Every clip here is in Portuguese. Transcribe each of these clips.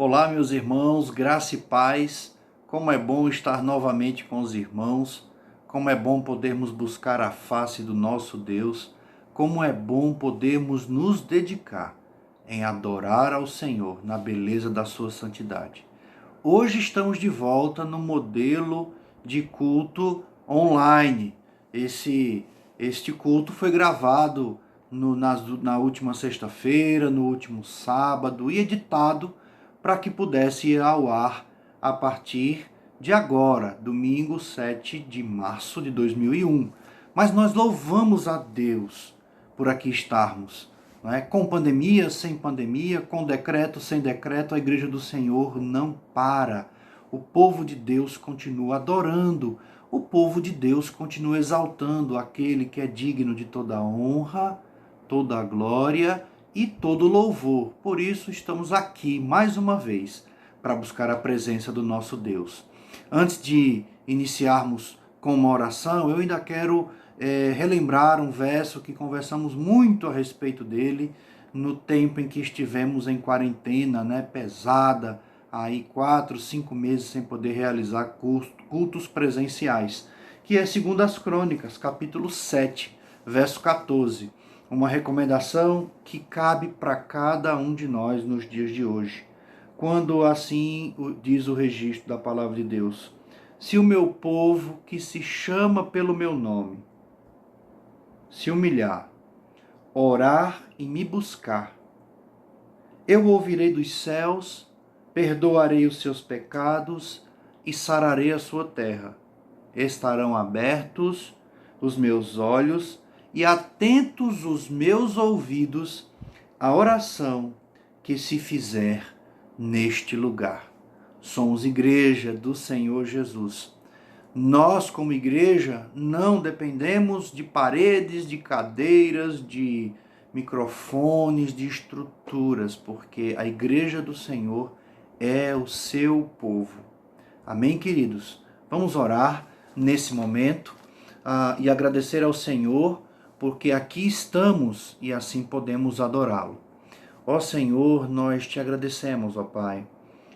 Olá, meus irmãos, graça e paz. Como é bom estar novamente com os irmãos. Como é bom podermos buscar a face do nosso Deus. Como é bom podermos nos dedicar em adorar ao Senhor na beleza da sua santidade. Hoje estamos de volta no modelo de culto online. Este culto foi gravado na última sexta-feira, no último sábado e editado para que pudesse ir ao ar a partir de agora, domingo 7 de março de 2001. Mas nós louvamos a Deus por aqui estarmos. Não é? Com pandemia, sem pandemia, com decreto, sem decreto, a Igreja do Senhor não para. O povo de Deus continua adorando, o povo de Deus continua exaltando aquele que é digno de toda honra, toda a glória e todo louvor. Por isso estamos aqui mais uma vez para buscar a presença do nosso Deus. Antes de iniciarmos com uma oração, eu ainda quero relembrar um verso que conversamos muito a respeito dele no tempo em que estivemos em quarentena, pesada, aí 4, 5 meses sem poder realizar cultos presenciais, que é segundo as Crônicas, capítulo 7, verso 14. Uma recomendação que cabe para cada um de nós nos dias de hoje. Quando assim diz o registro da palavra de Deus: se o meu povo, que se chama pelo meu nome, se humilhar, orar e me buscar, eu ouvirei dos céus, perdoarei os seus pecados e sararei a sua terra. Estarão abertos os meus olhos e atentos os meus ouvidos à oração que se fizer neste lugar. Somos igreja do Senhor Jesus. Nós, como igreja, não dependemos de paredes, de cadeiras, de microfones, de estruturas, porque a igreja do Senhor é o seu povo. Amém, queridos? Vamos orar nesse momento e agradecer ao Senhor, porque aqui estamos e assim podemos adorá-lo. Ó Senhor, nós te agradecemos, ó Pai,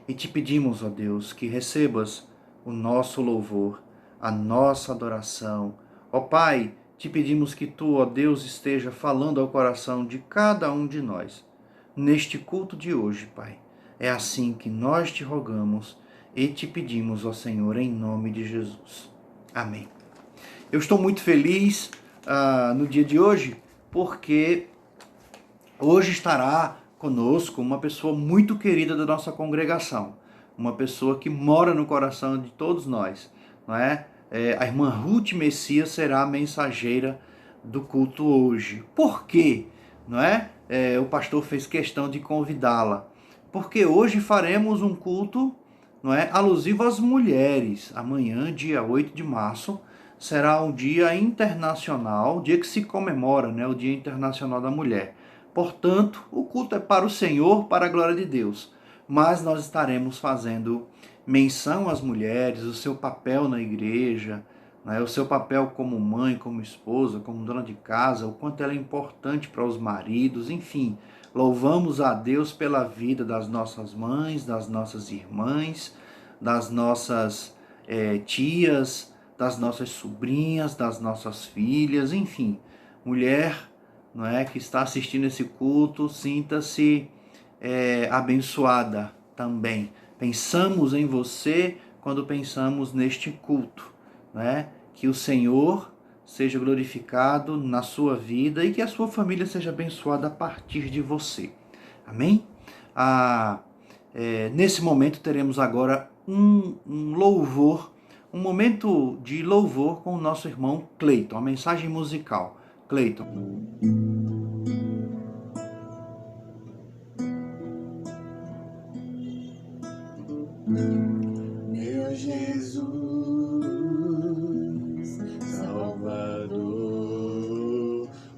e te pedimos, ó Deus, que recebas o nosso louvor, a nossa adoração. Ó Pai, te pedimos que tu, ó Deus, esteja falando ao coração de cada um de nós, neste culto de hoje, Pai. É assim que nós te rogamos e te pedimos, ó Senhor, em nome de Jesus. Amém. Eu estou muito feliz no dia de hoje, porque hoje estará conosco uma pessoa muito querida da nossa congregação, uma pessoa que mora no coração de todos nós, não é? A irmã Ruth Messias será a mensageira do culto hoje. Por quê? Não é? O pastor fez questão de convidá-la, porque hoje faremos um culto, não é, alusivo às mulheres. Amanhã, dia 8 de março, será um dia internacional, dia que se comemora, o Dia Internacional da Mulher. Portanto, o culto é para o Senhor, para a glória de Deus. Mas nós estaremos fazendo menção às mulheres, o seu papel na igreja, o seu papel como mãe, como esposa, como dona de casa, o quanto ela é importante para os maridos, enfim. Louvamos a Deus pela vida das nossas mães, das nossas irmãs, das nossas tias, das nossas sobrinhas, das nossas filhas, enfim. Mulher, que está assistindo esse culto, sinta-se abençoada também. Pensamos em você quando pensamos neste culto, que o Senhor seja glorificado na sua vida e que a sua família seja abençoada a partir de você. Amém? Nesse momento teremos agora um louvor, um momento de louvor com o nosso irmão Cleiton, uma mensagem musical. Cleiton. Meu Jesus, Salvador,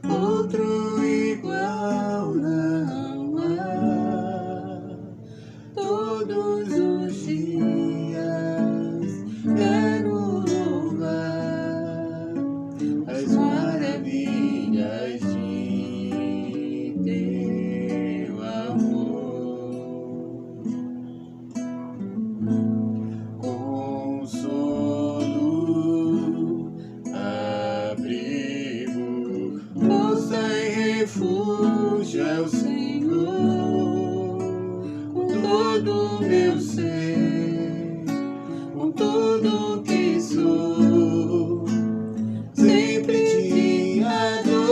outro igual não há. Todos os dias quero louvar as maravilhas de refúgio é o Senhor, com todo o meu ser, com tudo que sou, sempre te adorarei.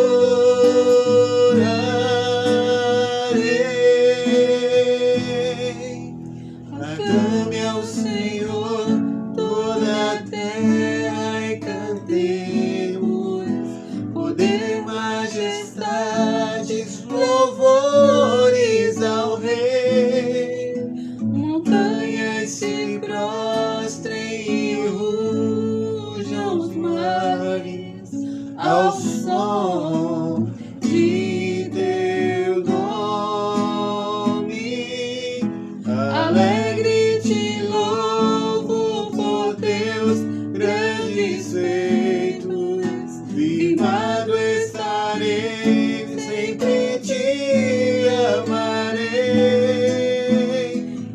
Aclame ao Senhor toda a terra e cantemos poder, majestades, louvores ao Rei. Montanhas se prostrem e rujam os mares ao som de teu nome. Alegre te louvo por teus grandes feitos, firmado estarei, sempre te amarei.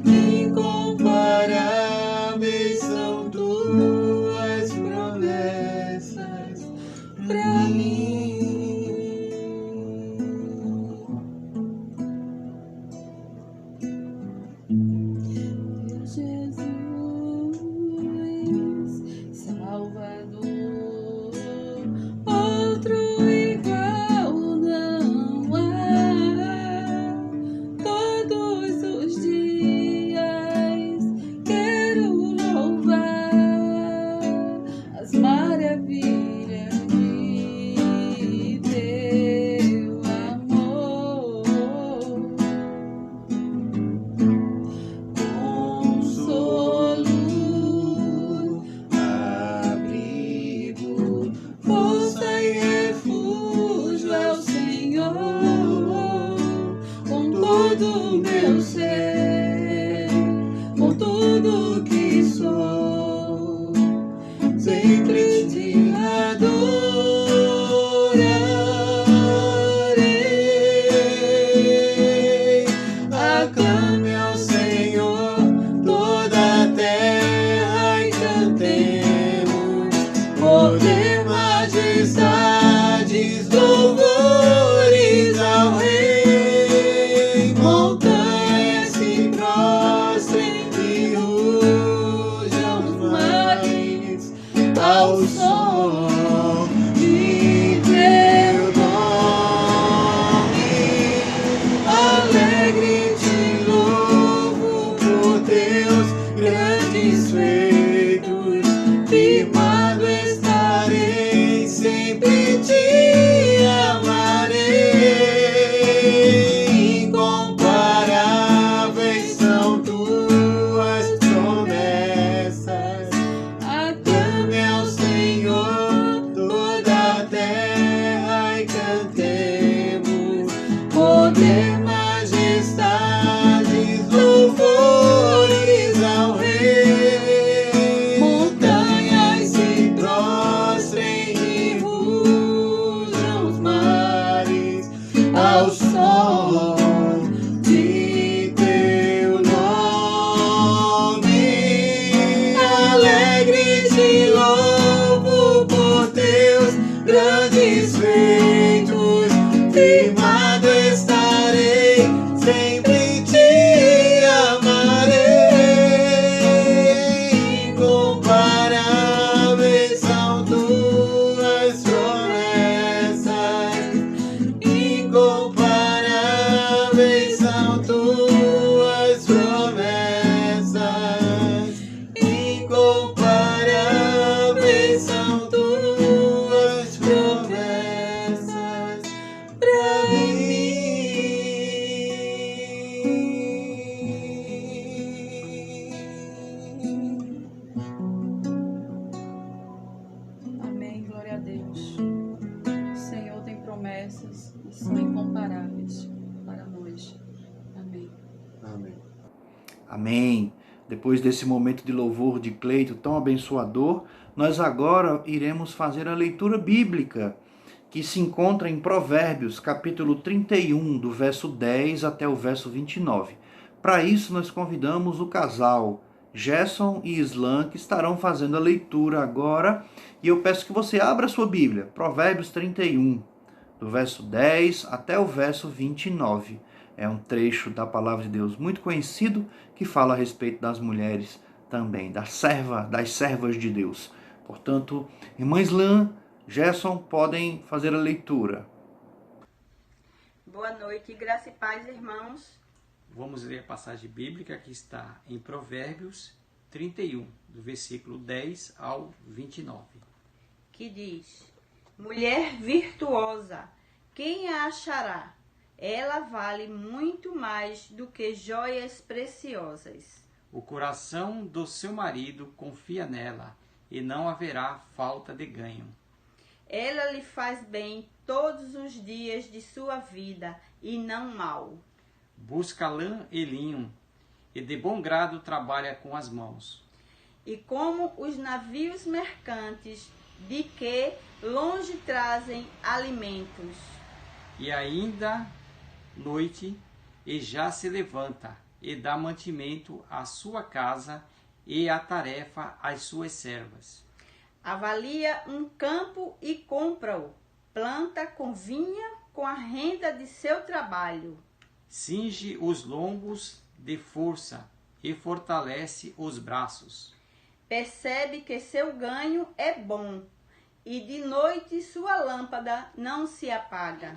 Incomparáveis são tuas promessas pra mim. Jesus, Salvador, outro igual não há. Todos os dias quero louvar as maravilhas de teu amor. Consolo, abrigo, força e refúgio é o Senhor, com todo o meu ser, com tudo que sou, sempre te adorarei. Aclame ao Senhor toda a terra e cantemos poder, majestades, louvores ao Rei. Montanhas se prostrem e rujam os mares ao som de teu nome. Alegre te louvo por teus grandes feitos, firmado estarei, sempre te amarei. Incomparáveis são tuas promessas. Aclame ao Senhor toda a terra e cantemos poder, majestades, louvores ao Rei. Montanhas se prostrem e rujam os mares ao som de teu nome. Alegre te louvo por teus grandes feitos, firmado estarei, sempre te amarei. Incomparáveis são tuas promessas, incomparáveis são tuas promessas, incomparáveis são tuas promessas pra mim. Amém, glória a Deus. O Senhor tem promessas e são incomparáveis para nós. Amém. Amém. Amém. Depois desse momento de louvor de Cleito tão abençoador, nós agora iremos fazer a leitura bíblica, que se encontra em Provérbios, capítulo 31, do verso 10 até o verso 29. Para isso, nós convidamos o casal Gerson e Islan, que estarão fazendo a leitura agora, e eu peço que você abra a sua Bíblia, Provérbios 31, do verso 10 até o verso 29. É um trecho da palavra de Deus muito conhecido que fala a respeito das mulheres também, das servas de Deus. Portanto, irmã Islã, Gerson, podem fazer a leitura. Boa noite, graça e paz, irmãos. Vamos ler a passagem bíblica que está em Provérbios 31, do versículo 10 ao 29. Que diz: Mulher virtuosa, quem a achará? Ela vale muito mais do que joias preciosas. O coração do seu marido confia nela, e não haverá falta de ganho. Ela lhe faz bem todos os dias de sua vida, e não mal. Busca lã e linho, e de bom grado trabalha com as mãos. E como os navios mercantes, de que longe trazem alimentos. E ainda noite, e já se levanta, e dá mantimento à sua casa, e a tarefa às suas servas. Avalia um campo e compra-o. Planta com vinha com a renda de seu trabalho. Cinge os lombos de força e fortalece os braços. Percebe que seu ganho é bom, e de noite sua lâmpada não se apaga.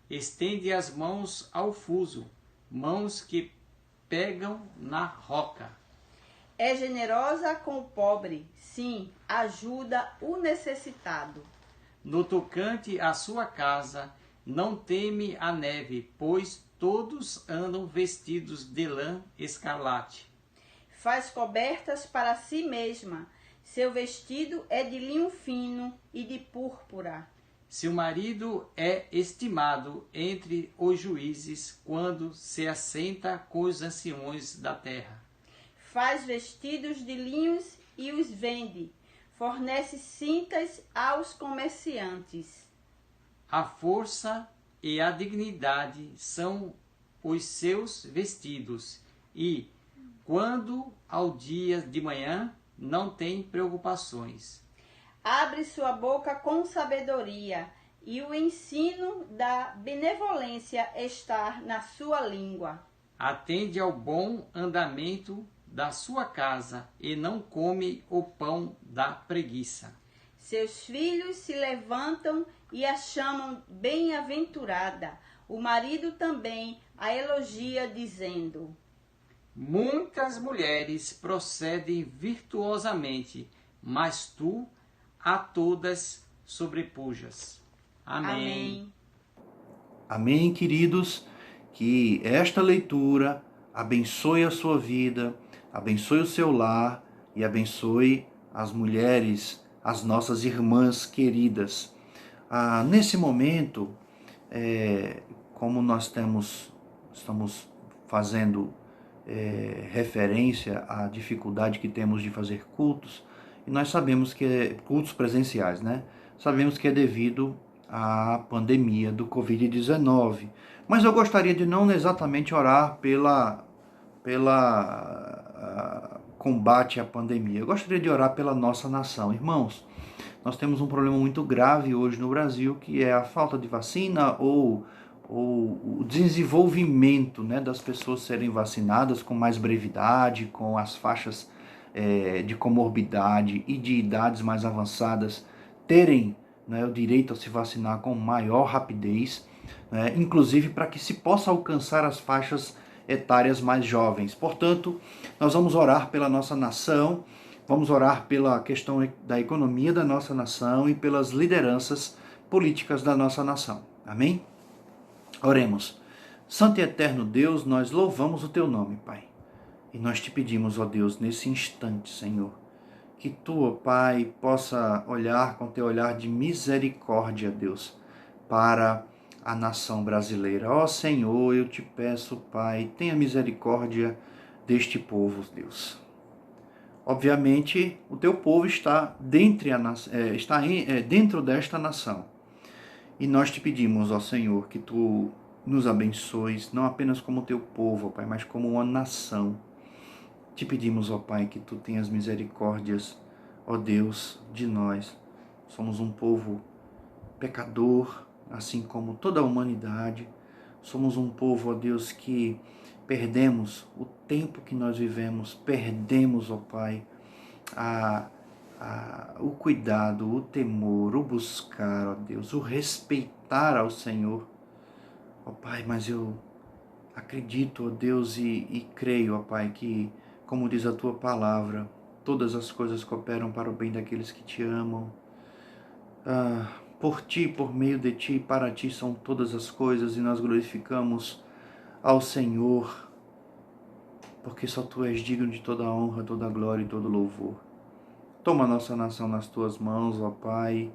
Estende as mãos ao fuso, mãos que pegam na roca. É generosa com o pobre, sim, ajuda o necessitado. No tocante à sua casa, não teme a neve, pois todos andam vestidos de lã escarlate. Faz cobertas para si mesma. Seu vestido é de linho fino e de púrpura. Seu marido é estimado entre os juízes quando se assenta com os anciões da terra. Faz vestidos de linhos e os vende. Fornece cintas aos comerciantes. A força e a dignidade são os seus vestidos, e, quando ao dia de manhã, não tem preocupações. Abre sua boca com sabedoria, e o ensino da benevolência está na sua língua. Atende ao bom andamento da sua casa, e não come o pão da preguiça. Seus filhos se levantam e a chamam bem-aventurada. O marido também a elogia, dizendo: Muitas mulheres procedem virtuosamente, mas tu a todas sobrepujas. Amém. Amém. Amém, queridos. Que esta leitura abençoe a sua vida, abençoe o seu lar e abençoe as mulheres, as nossas irmãs queridas. Nesse momento, como nós estamos fazendo referência à dificuldade que temos de fazer cultos, e nós sabemos que cultos presenciais, né? Sabemos que é devido à pandemia do Covid-19. Mas eu gostaria de não exatamente orar pela combate à pandemia. Eu gostaria de orar pela nossa nação. Irmãos, nós temos um problema muito grave hoje no Brasil, que é a falta de vacina ou o desenvolvimento, né, das pessoas serem vacinadas com mais brevidade, com as faixas de comorbidade e de idades mais avançadas terem, né, o direito a se vacinar com maior rapidez, né, inclusive para que se possa alcançar as faixas etárias mais jovens. Portanto, nós vamos orar pela nossa nação, vamos orar pela questão da economia da nossa nação e pelas lideranças políticas da nossa nação. Amém? Oremos. Santo e eterno Deus, nós louvamos o teu nome, Pai. E nós te pedimos, ó Deus, nesse instante, Senhor, que tu, ó Pai, possa olhar com teu olhar de misericórdia, Deus, para a nação brasileira. Ó Senhor, eu te peço, Pai, tenha misericórdia deste povo, Deus. Obviamente, o teu povo está dentro desta nação. E nós te pedimos, ó Senhor, que tu nos abençoes, não apenas como teu povo, ó Pai, mas como uma nação. Te pedimos, ó Pai, que tu tenhas misericórdias, ó Deus, de nós. Somos um povo pecador, assim como toda a humanidade. Somos um povo, ó Deus, que perdemos o tempo que nós vivemos, perdemos, ó Pai, o cuidado, o temor, o buscar, ó Deus, o respeitar ao Senhor, ó Pai. Mas eu acredito, ó Deus, e creio, ó Pai, que, como diz a Tua palavra, todas as coisas cooperam para o bem daqueles que Te amam. Por Ti, por meio de Ti, para Ti são todas as coisas, e nós glorificamos ao Senhor, porque só Tu és digno de toda a honra, toda a glória e todo louvor. Toma a nossa nação nas Tuas mãos, ó Pai.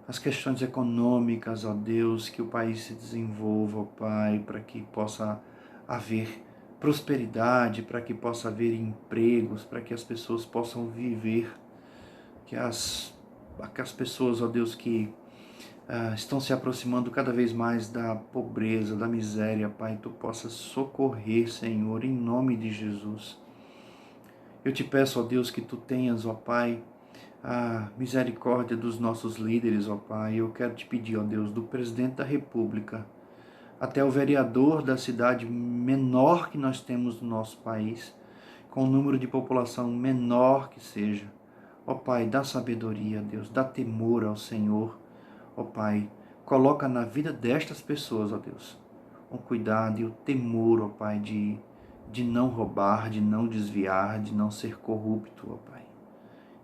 As questões econômicas, ó Deus, que o país se desenvolva, ó Pai, para que possa haver prosperidade, para que possa haver empregos, para que as pessoas possam viver, que as pessoas, ó Deus, que estão se aproximando cada vez mais da pobreza, da miséria, Pai, Tu possas socorrer, Senhor, em nome de Jesus. Eu te peço, ó Deus, que Tu tenhas, ó Pai, a misericórdia dos nossos líderes, ó Pai. Eu quero te pedir, ó Deus, do presidente da República até o vereador da cidade menor que nós temos no nosso país, com o número de população menor que seja. Ó Pai, dá sabedoria, Deus, dá temor ao Senhor. Ó Pai, coloca na vida destas pessoas, ó Deus, o cuidado e o temor, ó Pai, de não roubar, de não desviar, de não ser corrupto, ó Pai.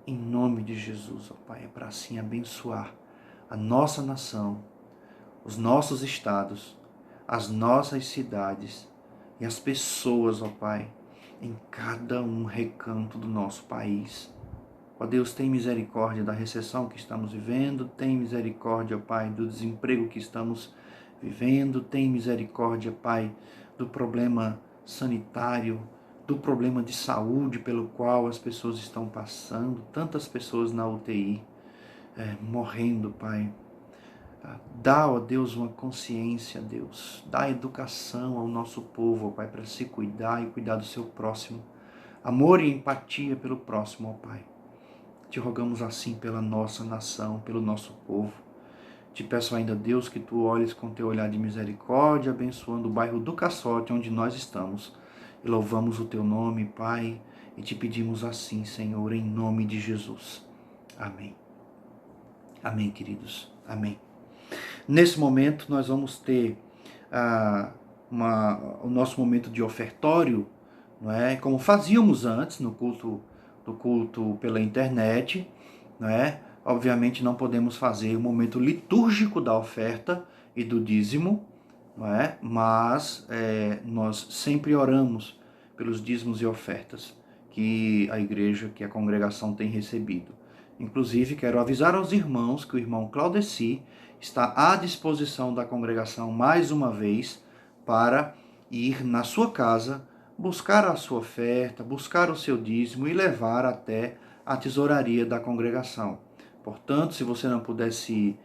Em nome de Jesus, ó Pai, é para assim abençoar a nossa nação, os nossos estados, as nossas cidades e as pessoas, ó Pai, em cada um recanto do nosso país. Ó Deus, tem misericórdia da recessão que estamos vivendo, tem misericórdia, Pai, do desemprego que estamos vivendo, tem misericórdia, Pai, do problema sanitário, do problema de saúde pelo qual as pessoas estão passando, tantas pessoas na UTI, morrendo, Pai. Dá, ó Deus, uma consciência, Deus, dá educação ao nosso povo, ó Pai, para se cuidar e cuidar do seu próximo. Amor e empatia pelo próximo, ó Pai. Te rogamos assim pela nossa nação, pelo nosso povo. Te peço ainda, Deus, que Tu olhes com Teu olhar de misericórdia, abençoando o bairro do Caçote, onde nós estamos. E louvamos o Teu nome, Pai, e Te pedimos assim, Senhor, em nome de Jesus. Amém. Amém, queridos. Amém. Nesse momento, nós vamos ter o nosso momento de ofertório, não é? Como fazíamos antes, no culto pela internet, não é? Obviamente não podemos fazer o momento litúrgico da oferta e do dízimo, não é? Mas nós sempre oramos pelos dízimos e ofertas que a igreja, que a congregação tem recebido. Inclusive, quero avisar aos irmãos que o irmão Claudeci está à disposição da congregação mais uma vez para ir na sua casa, buscar a sua oferta, buscar o seu dízimo e levar até a tesouraria da congregação. Portanto, se você não puder se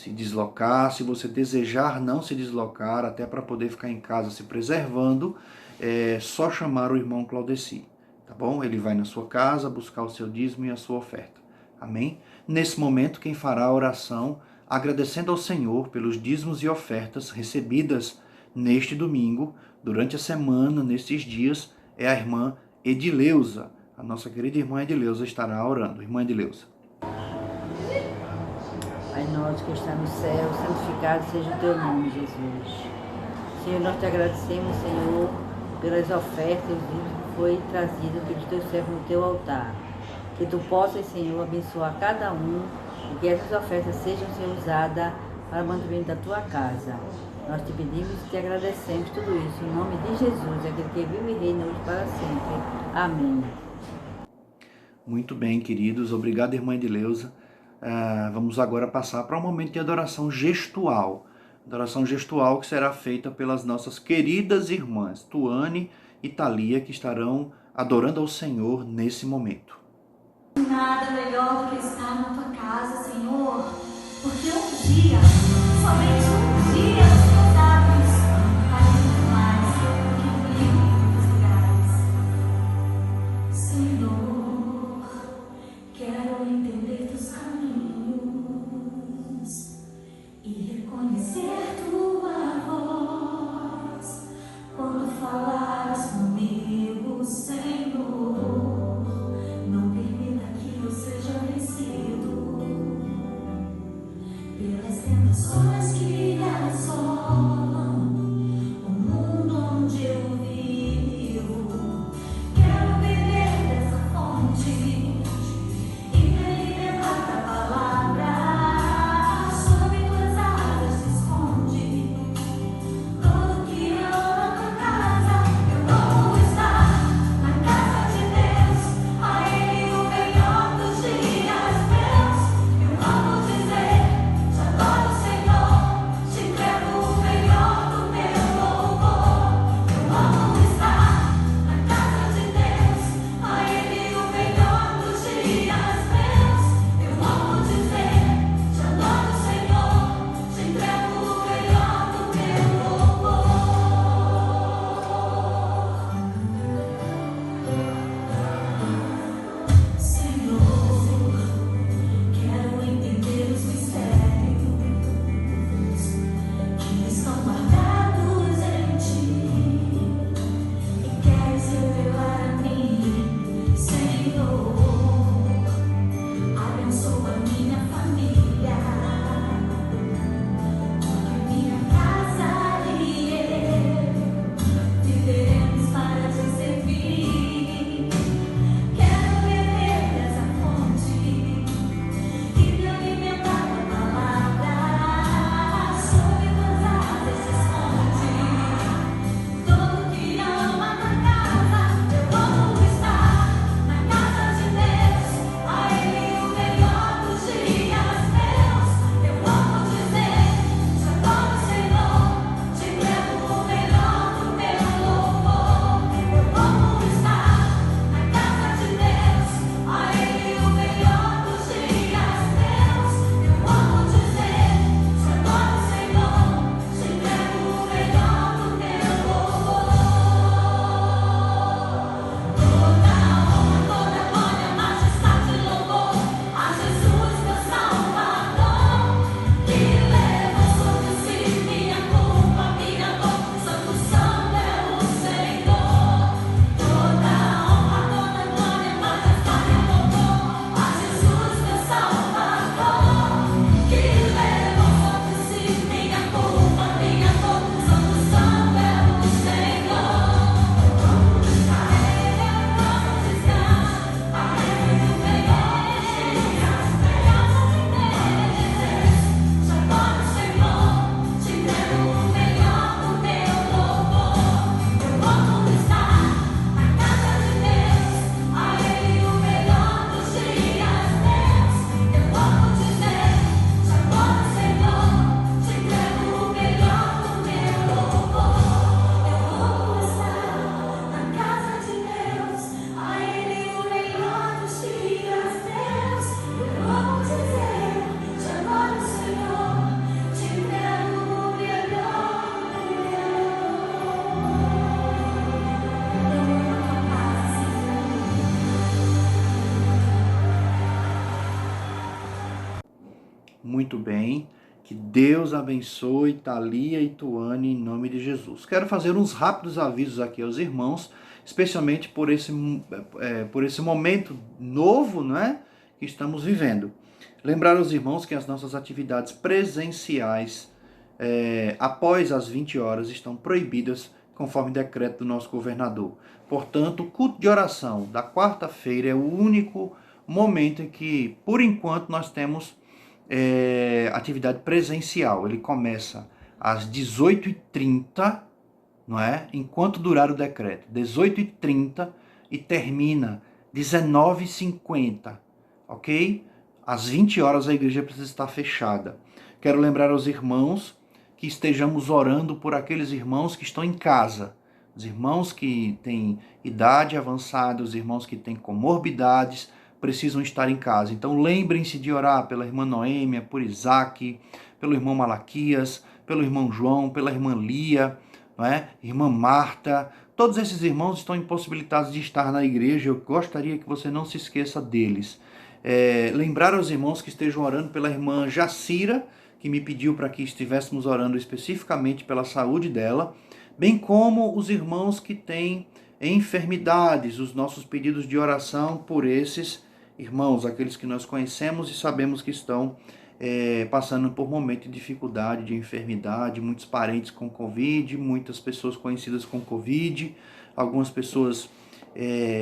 deslocar, se você desejar não se deslocar, até para poder ficar em casa se preservando, é só chamar o irmão Claudeci, tá bom? Ele vai na sua casa buscar o seu dízimo e a sua oferta. Amém? Nesse momento, quem fará a oração, agradecendo ao Senhor pelos dízimos e ofertas recebidas neste domingo, durante a semana, nestes dias, é a irmã Edileuza. A nossa querida irmã Edileuza estará orando. Irmã Edileuza. Pai nosso que está no céu, santificado seja o Teu nome, Jesus. Senhor, nós Te agradecemos, Senhor, pelas ofertas e os dízimos que foi trazido pelos Teus servos no Teu altar. Que Tu possas, Senhor, abençoar cada um e que essas ofertas sejam, Senhor, usadas para o mantenimento da Tua casa. Nós Te pedimos e Te agradecemos tudo isso em nome de Jesus, aquele que vive e reina hoje para sempre. Amém. Muito bem, queridos. Obrigado, irmã Edileuza. Vamos agora passar para um momento de adoração gestual. Adoração gestual que será feita pelas nossas queridas irmãs Tuane e Thalia, que estarão adorando ao Senhor nesse momento. Nada melhor do que estar na Tua casa, Senhor, porque um dia, somente um dia, nos casados, vale muito mais que mil lugares. Senhor, quero entender Teus caminhos e reconhecer muito bem. Que Deus abençoe Thalia e Tuane em nome de Jesus. Quero fazer uns rápidos avisos aqui aos irmãos, especialmente por esse momento novo, não é, que estamos vivendo. Lembrar aos irmãos que as nossas atividades presenciais após as 20 horas estão proibidas conforme decreto do nosso governador. Portanto, o culto de oração da quarta-feira é o único momento em que, por enquanto, nós temos atividade presencial. Ele começa às 18h30, não é? Enquanto durar o decreto, 18h30 e termina 19h50, ok? Às 20 horas a igreja precisa estar fechada. Quero lembrar aos irmãos que estejamos orando por aqueles irmãos que estão em casa, os irmãos que têm idade avançada, os irmãos que têm comorbidades, precisam estar em casa. Então lembrem-se de orar pela irmã Noêmia, por Isaac, pelo irmão Malaquias, pelo irmão João, pela irmã Lia, não é? Irmã Marta. Todos esses irmãos estão impossibilitados de estar na igreja. Eu gostaria que você não se esqueça deles. Lembrar aos irmãos que estejam orando pela irmã Jacira, que me pediu para que estivéssemos orando especificamente pela saúde dela, bem como os irmãos que têm enfermidades, os nossos pedidos de oração por esses irmãos, aqueles que nós conhecemos e sabemos que estão passando por momento de dificuldade, de enfermidade, muitos parentes com Covid, muitas pessoas conhecidas com Covid, algumas pessoas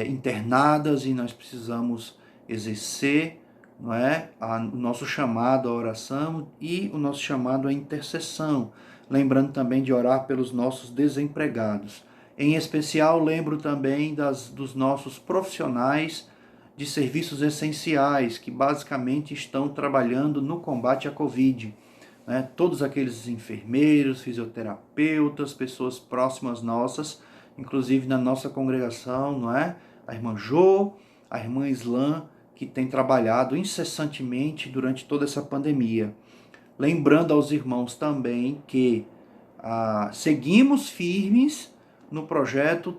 internadas, e nós precisamos exercer, não é, o nosso chamado à oração e o nosso chamado à intercessão, lembrando também de orar pelos nossos desempregados. Em especial, lembro também dos nossos profissionais de serviços essenciais, que basicamente estão trabalhando no combate à Covid, né? Todos aqueles enfermeiros, fisioterapeutas, pessoas próximas nossas, inclusive na nossa congregação, não é? A irmã Jo, a irmã Islã, que tem trabalhado incessantemente durante toda essa pandemia. Lembrando aos irmãos também que seguimos firmes no projeto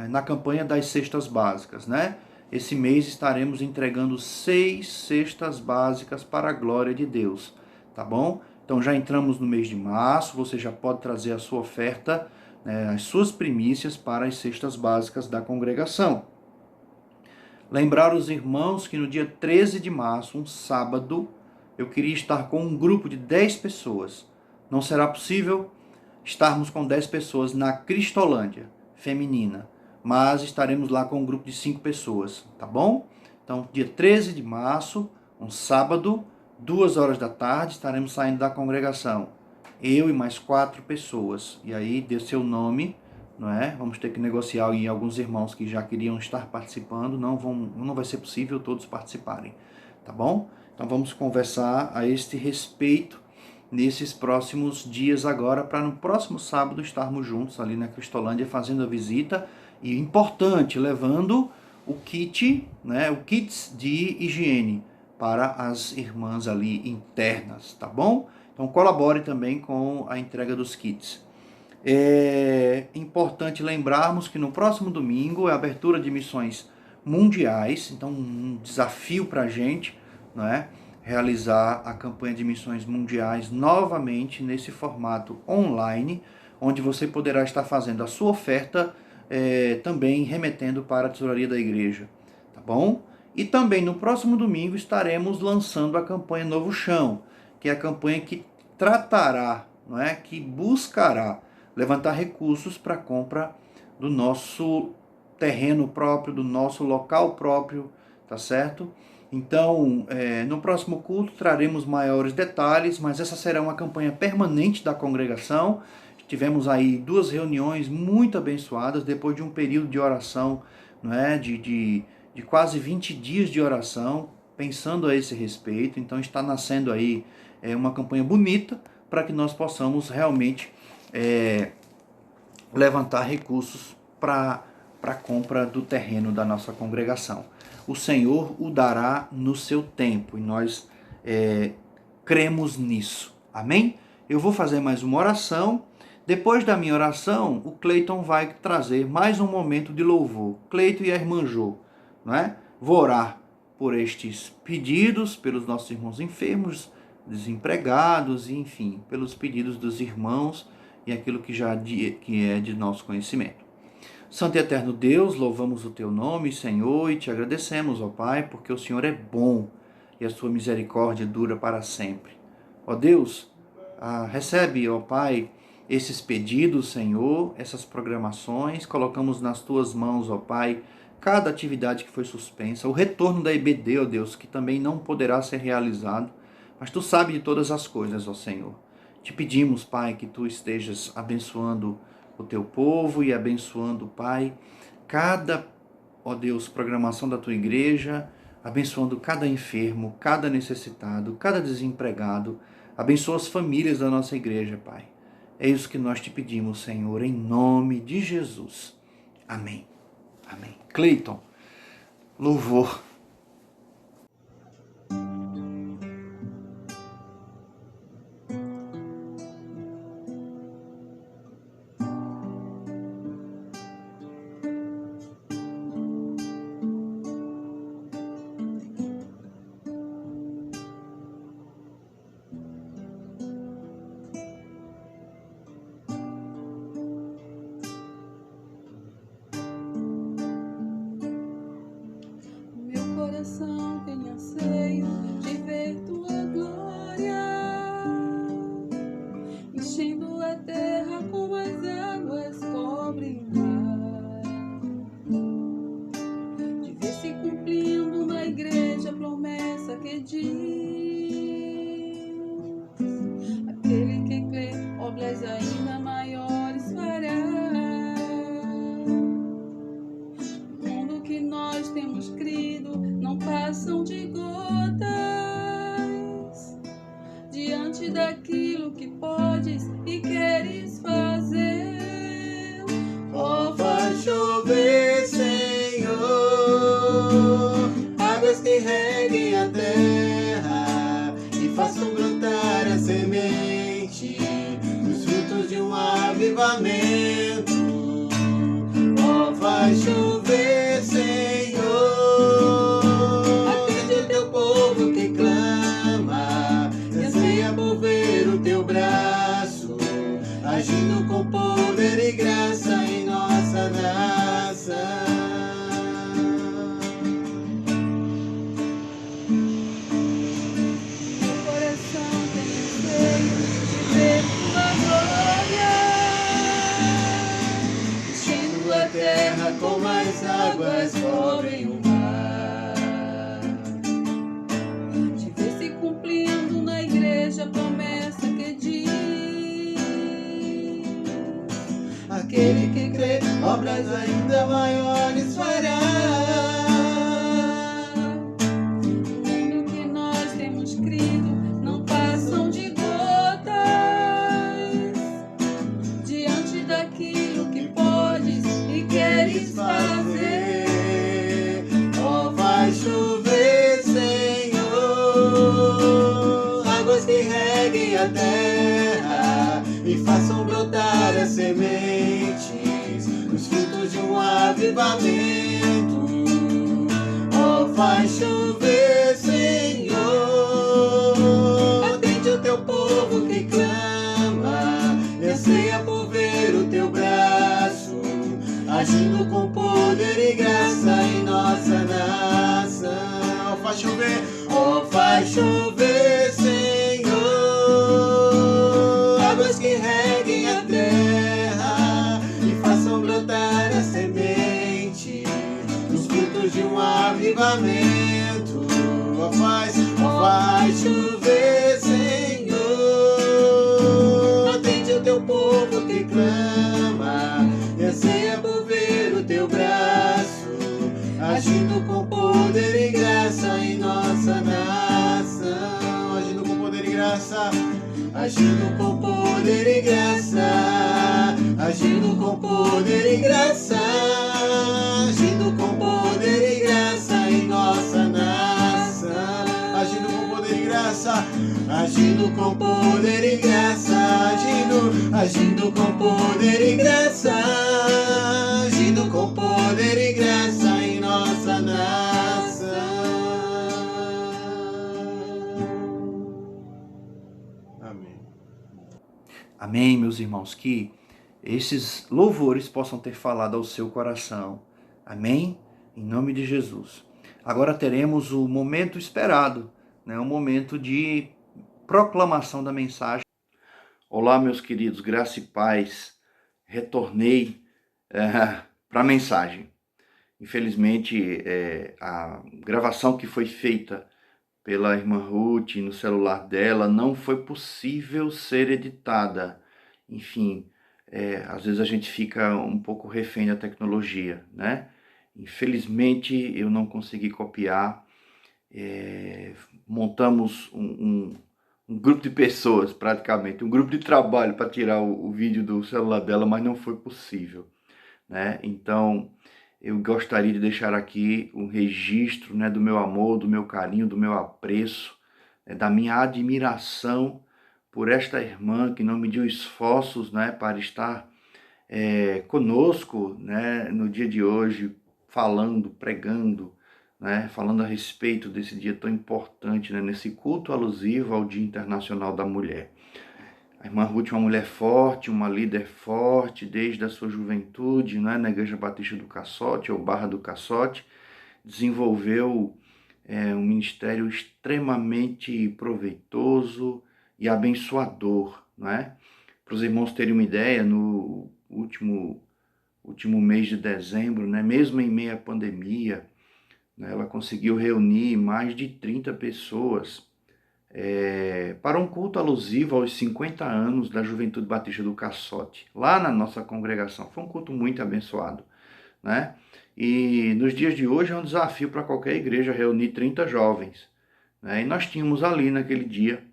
na campanha das cestas básicas, né? Esse mês estaremos entregando 6 cestas básicas para a glória de Deus, tá bom? Então já entramos no mês de março, você já pode trazer a sua oferta, né, as suas primícias para as cestas básicas da congregação. Lembrar os irmãos que no dia 13 de março, um sábado, eu queria estar com um grupo de 10 pessoas. Não será possível estarmos com 10 pessoas na Cristolândia feminina, mas estaremos lá com um grupo de 5 pessoas, tá bom? Então, dia 13 de março, um sábado, 2 horas da tarde, estaremos saindo da congregação. Eu e mais 4 pessoas. E aí, dê seu nome, não é? Vamos ter que negociar em alguns irmãos que já queriam estar participando. Não vai ser possível todos participarem, tá bom? Então, vamos conversar a este respeito nesses próximos dias agora, para no próximo sábado estarmos juntos ali na Cristolândia fazendo a visita. E importante, levando o kit, né, o kits de higiene para as irmãs ali internas, tá bom? Então colabore também com a entrega dos kits. É importante lembrarmos que no próximo domingo é a abertura de missões mundiais, então um desafio para a gente, não é? Realizar a campanha de missões mundiais novamente nesse formato online, onde você poderá estar fazendo a sua oferta também remetendo para a tesouraria da igreja, tá bom? E também no próximo domingo estaremos lançando a campanha Novo Chão, que é a campanha que tratará, não é? Que buscará levantar recursos para a compra do nosso terreno próprio, do nosso local próprio, tá certo? Então, no próximo culto traremos maiores detalhes, mas essa será uma campanha permanente da congregação. Tivemos aí 2 reuniões muito abençoadas, depois de um período de oração, não é? de quase 20 dias de oração, pensando a esse respeito. Então está nascendo aí uma campanha bonita para que nós possamos realmente levantar recursos para a compra do terreno da nossa congregação. O Senhor o dará no seu tempo e nós cremos nisso. Amém? Eu vou fazer mais uma oração. Depois da minha oração, o Cleiton vai trazer mais um momento de louvor. Cleiton e a irmã Jo, não é? Vou orar por estes pedidos, pelos nossos irmãos enfermos, desempregados, e enfim, pelos pedidos dos irmãos e aquilo que é de nosso conhecimento. Santo e eterno Deus, louvamos o teu nome, Senhor, e te agradecemos, ó Pai, porque o Senhor é bom e a sua misericórdia dura para sempre. Ó Deus, recebe, ó Pai, esses pedidos, Senhor, essas programações, colocamos nas tuas mãos, ó Pai, cada atividade que foi suspensa, o retorno da EBD, ó Deus, que também não poderá ser realizado, mas tu sabes de todas as coisas, ó Senhor. Te pedimos, Pai, que tu estejas abençoando o teu povo e abençoando, Pai, cada, ó Deus, programação da tua igreja, abençoando cada enfermo, cada necessitado, cada desempregado. Abençoa as famílias da nossa igreja, Pai. É isso que nós te pedimos, Senhor, em nome de Jesus. Amém. Amém. Cleiton, louvor. Coração tem anseio de ver tua glória, enchendo a terra como as águas cobrem o mar, de ver se cumprindo na igreja a promessa que diz: aquele que crê obras ainda maiores fará. No mundo que nós temos crido não passam de gotas diante daquilo que podes e queres fazer. Oh, faz chover, Senhor, águas que reguem a terra e façam brotar a semente, os frutos de um avivamento. Oh, faz chover, Senhor, agindo com poder e graça em nossa nação. Meu coração tem anseio de ver tua glória, enchendo a terra como as águas cobrem o mar, de ver se cumprindo na igreja a promessa que diz: aquele que crê, obras ainda maiores fará. No mundo que nós temos crido, não passam de gotas diante daquilo que podes e queres fazer. Oh, vai chover, Senhor, águas que reguem a terra e façam brotar a sementes, os frutos de um avivamento. Oh, faz chover, Senhor, atende o teu povo que clama, e anseia por ver o teu braço, agindo com poder e graça em nossa nação. Oh, faz chover, oh, faz chover, Senhor, águas que reguem a terra e façam brotar a semente, os frutos de um avivamento. Oh, faz chover, Senhor, atende o teu povo que clama, e anseia por ver o teu braço, agindo com poder e graça em nossa nação. Agindo com poder e graça, agindo com poder e graça, agindo com poder e graça, agindo com poder e graça em nossa nação. Agindo com poder e graça, agindo com poder e graça, agindo com poder e graça, agindo com poder e graça em nossa nação. Amém, meus irmãos, que esses louvores possam ter falado ao seu coração. Amém? Em nome de Jesus. Agora teremos o momento esperado, né? O momento de proclamação da mensagem. Olá, meus queridos, graça e paz. Retornei para a mensagem. Infelizmente, a gravação que foi feita pela irmã Ruth no celular dela não foi possível ser editada. Enfim, às vezes a gente fica um pouco refém da tecnologia, né? Infelizmente, eu não consegui copiar. Montamos um grupo de pessoas, praticamente, um grupo de trabalho para tirar o vídeo do celular dela, mas não foi possível, né? Então, eu gostaria de deixar aqui um registro, né, do meu amor, do meu carinho, do meu apreço, da minha admiração por esta irmã que não mediu esforços, né, para estar conosco, né, no dia de hoje, falando, pregando, né, falando a respeito desse dia tão importante, né, nesse culto alusivo ao Dia Internacional da Mulher. A irmã Ruth é uma mulher forte, uma líder forte, desde a sua juventude, né, na Igreja Batista do Caçote, ou Barra do Caçote, desenvolveu um ministério extremamente proveitoso e abençoador, né? Para os irmãos terem uma ideia, no último mês de dezembro, né, mesmo em meio à pandemia, né, ela conseguiu reunir mais de 30 pessoas para um culto alusivo aos 50 anos da Juventude Batista do Caçote, lá na nossa congregação. Foi um culto muito abençoado, né? E nos dias de hoje é um desafio para qualquer igreja reunir 30 jovens, né? E nós tínhamos ali naquele dia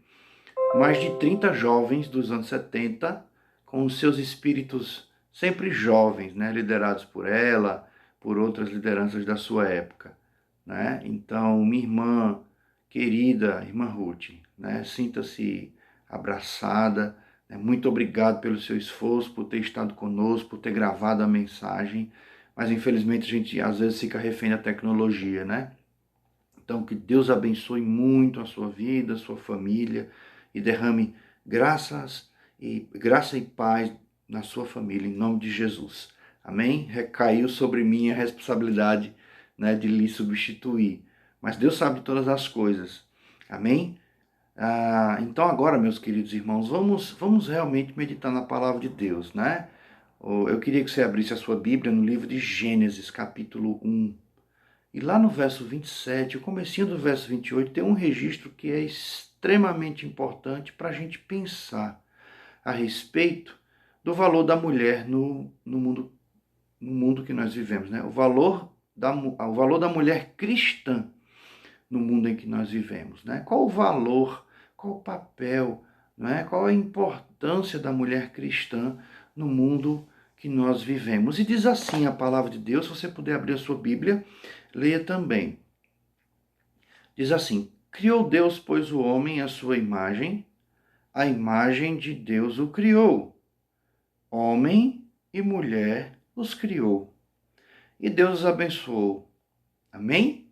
mais de 30 jovens dos anos 70, com os seus espíritos sempre jovens, né? Liderados por ela, por outras lideranças da sua época, né? Então, minha irmã querida, irmã Ruth, né? Sinta-se abraçada, né? Muito obrigado pelo seu esforço, por ter estado conosco, por ter gravado a mensagem, mas infelizmente a gente às vezes fica refém da tecnologia, né? Então que Deus abençoe muito a sua vida, a sua família e derrame graça e paz na sua família, em nome de Jesus. Amém? Recaiu sobre mim a responsabilidade, né, de lhe substituir. Mas Deus sabe de todas as coisas. Amém? Então agora, meus queridos irmãos, vamos realmente meditar na palavra de Deus, né? Eu queria que você abrisse a sua Bíblia no livro de Gênesis, capítulo 1. E lá no verso 27, o comecinho do verso 28, tem um registro que é extremamente importante para a gente pensar a respeito do valor da mulher no mundo que nós vivemos, né? O valor da mulher cristã no mundo em que nós vivemos, né? Qual o valor, qual o papel, né? Qual a importância da mulher cristã no mundo que nós vivemos? E diz assim a palavra de Deus, se você puder abrir a sua Bíblia, leia também. Diz assim: criou Deus, pois, o homem à sua imagem, a imagem de Deus o criou. Homem e mulher os criou. E Deus os abençoou. Amém?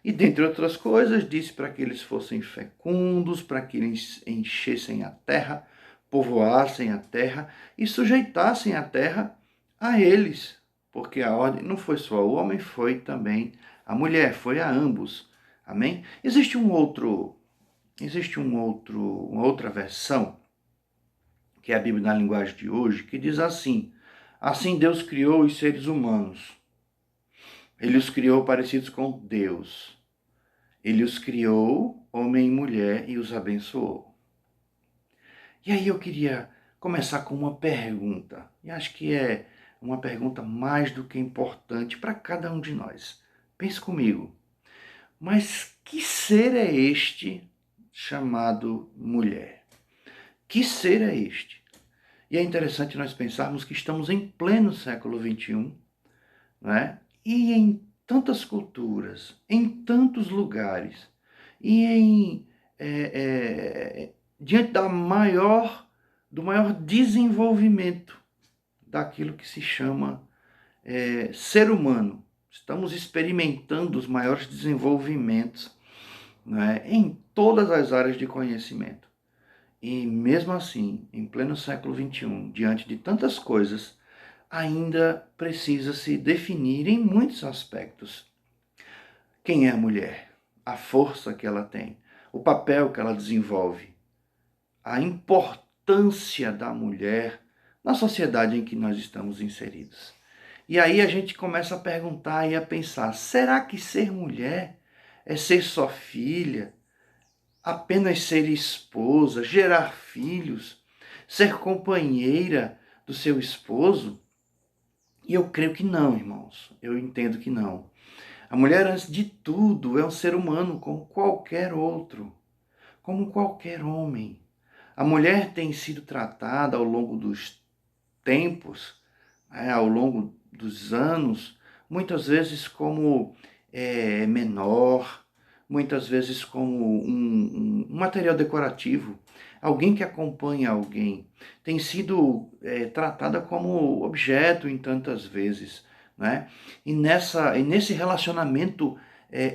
E, dentre outras coisas, disse para que eles fossem fecundos, para que eles enchessem a terra, povoassem a terra e sujeitassem a terra a eles. Porque a ordem não foi só ao homem, foi também a mulher, foi a ambos. Amém? Existe uma outra versão, que é a Bíblia na linguagem de hoje, que diz assim: assim Deus criou os seres humanos. Ele os criou parecidos com Deus. Ele os criou, homem e mulher, e os abençoou. E aí eu queria começar com uma pergunta. E acho que é uma pergunta mais do que importante para cada um de nós. Pense comigo. Mas que ser é este chamado mulher? Que ser é este? E é interessante nós pensarmos que estamos em pleno século XXI, né? E em tantas culturas, em tantos lugares, e diante do maior desenvolvimento daquilo que se chama ser humano. Estamos experimentando os maiores desenvolvimentos, né, em todas as áreas de conhecimento. E mesmo assim, em pleno século XXI, diante de tantas coisas, ainda precisa se definir em muitos aspectos. Quem é a mulher? A força que ela tem, o papel que ela desenvolve, a importância da mulher na sociedade em que nós estamos inseridos. E aí a gente começa a perguntar e a pensar, será que ser mulher é ser só filha, apenas ser esposa, gerar filhos, ser companheira do seu esposo? E eu creio que não, irmãos. Eu entendo que não. A mulher, antes de tudo, é um ser humano como qualquer outro, como qualquer homem. A mulher tem sido tratada ao longo dos tempos, ao longo dos anos, muitas vezes como menor, muitas vezes como um material decorativo, alguém que acompanha alguém. Tem sido tratada como objeto em tantas vezes, né? E nesse relacionamento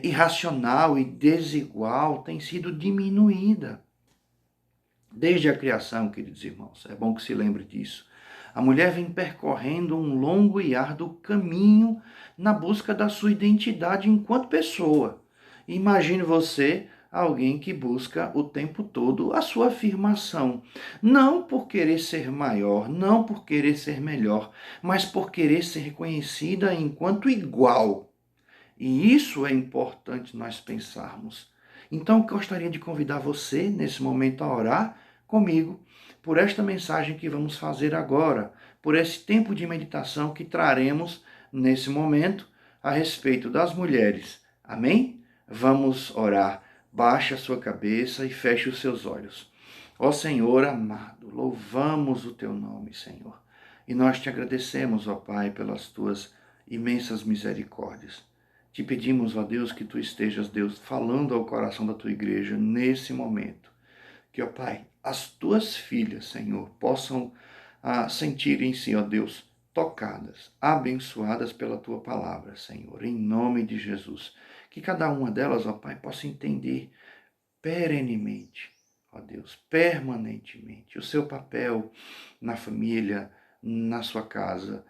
irracional e desigual tem sido diminuída. Desde a criação, queridos irmãos, é bom que se lembre disso. A mulher vem percorrendo um longo e árduo caminho na busca da sua identidade enquanto pessoa. Imagine você, alguém que busca o tempo todo a sua afirmação. Não por querer ser maior, não por querer ser melhor, mas por querer ser reconhecida enquanto igual. E isso é importante nós pensarmos. Então, eu gostaria de convidar você, nesse momento, a orar comigo por esta mensagem que vamos fazer agora, por esse tempo de meditação que traremos nesse momento a respeito das mulheres. Amém? Vamos orar. Baixe a sua cabeça e feche os seus olhos. Ó Senhor amado, louvamos o teu nome, Senhor. E nós te agradecemos, ó Pai, pelas tuas imensas misericórdias. Te pedimos, ó Deus, que tu estejas, Deus, falando ao coração da tua igreja nesse momento. Que, ó Pai, as tuas filhas, Senhor, possam sentir em si, ó Deus, tocadas, abençoadas pela tua palavra, Senhor, em nome de Jesus. Que cada uma delas, ó Pai, possa entender perenemente, ó Deus, permanentemente, o seu papel na família, na sua casa,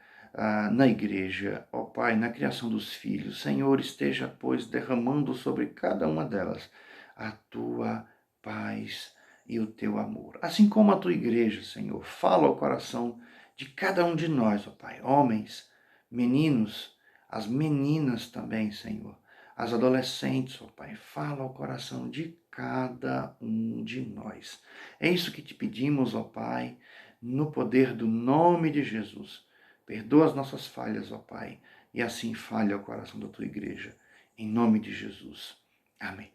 na igreja, ó Pai, na criação dos filhos. Senhor, esteja, pois, derramando sobre cada uma delas a tua paz e o teu amor. Assim como a tua igreja, Senhor, fala ao coração de cada um de nós, ó Pai, homens, meninos, as meninas também, Senhor, as adolescentes, ó Pai, fala ao coração de cada um de nós. É isso que te pedimos, ó Pai, no poder do nome de Jesus. Perdoa as nossas falhas, ó Pai, e assim fale ao coração da tua igreja, em nome de Jesus. Amém.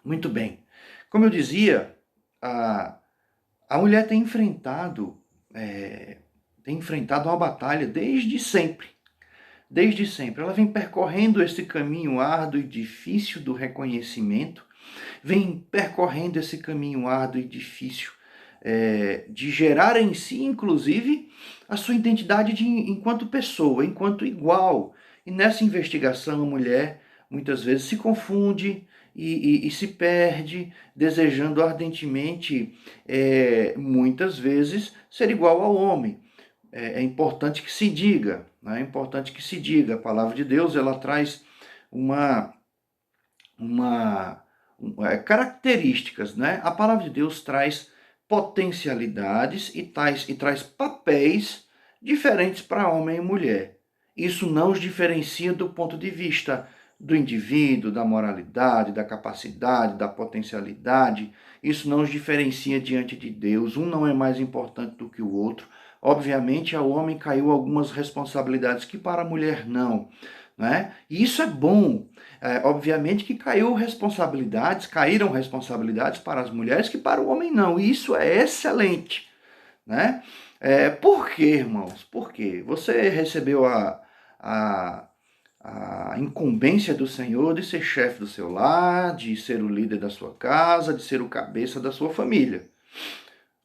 Muito bem. Como eu dizia, a mulher tem enfrentado uma batalha desde sempre. Desde sempre. Ela vem percorrendo esse caminho árduo e difícil do reconhecimento, vem percorrendo esse caminho árduo e difícil de gerar em si, inclusive, a sua identidade enquanto pessoa, enquanto igual. E nessa investigação, a mulher muitas vezes se confunde e se perde, desejando ardentemente, muitas vezes, ser igual ao homem. É importante que se diga, né? É importante que se diga. A palavra de Deus, ela traz características, né? A palavra de Deus traz potencialidades e traz papéis diferentes para homem e mulher. Isso não os diferencia do ponto de vista do indivíduo, da moralidade, da capacidade, da potencialidade. Isso não os diferencia diante de Deus. Um não é mais importante do que o outro. Obviamente, ao homem caiu algumas responsabilidades que para a mulher não, né? E isso é bom. Obviamente que caíram responsabilidades para as mulheres que para o homem não. E isso é excelente, né? Por quê, irmãos? Por quê? Você recebeu a incumbência do Senhor de ser chefe do seu lar, de ser o líder da sua casa, de ser o cabeça da sua família.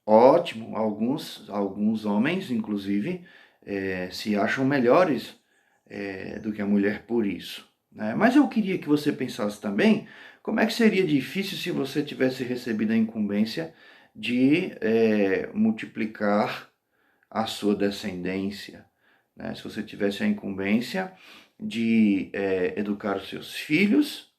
Ótimo, alguns homens, inclusive, se acham melhores do que a mulher por isso, né? Mas eu queria que você pensasse também como é que seria difícil se você tivesse recebido a incumbência de multiplicar a sua descendência, né? Se você tivesse a incumbência de educar os seus filhos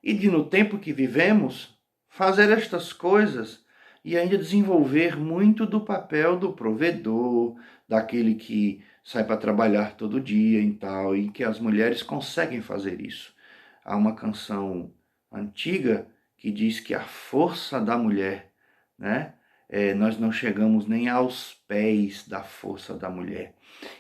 e de, no tempo que vivemos, fazer estas coisas e ainda desenvolver muito do papel do provedor, daquele que sai para trabalhar todo dia e tal, e que as mulheres conseguem fazer isso. Há uma canção antiga que diz que a força da mulher, né? Nós não chegamos nem aos pés da força da mulher.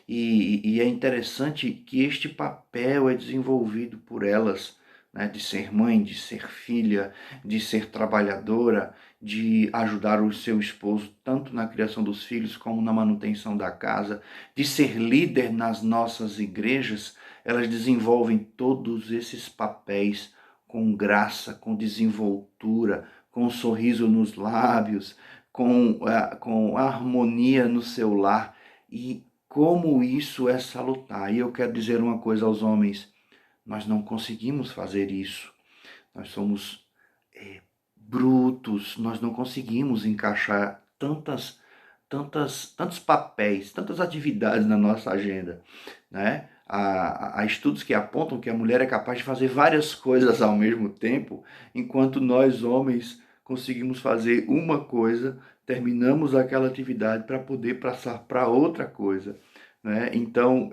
E é interessante que este papel é desenvolvido por elas, né, de ser mãe, de ser filha, de ser trabalhadora, de ajudar o seu esposo tanto na criação dos filhos como na manutenção da casa, de ser líder nas nossas igrejas. Elas desenvolvem todos esses papéis com graça, com desenvoltura, com um sorriso nos lábios, com harmonia no seu lar. E como isso é salutar. E eu quero dizer uma coisa aos homens: nós não conseguimos fazer isso. Nós somos brutos, nós não conseguimos encaixar tantos papéis, tantas atividades na nossa agenda, né? Há estudos que apontam que a mulher é capaz de fazer várias coisas ao mesmo tempo, enquanto nós, homens, conseguimos fazer uma coisa, terminamos aquela atividade para poder passar para outra coisa, né? Então,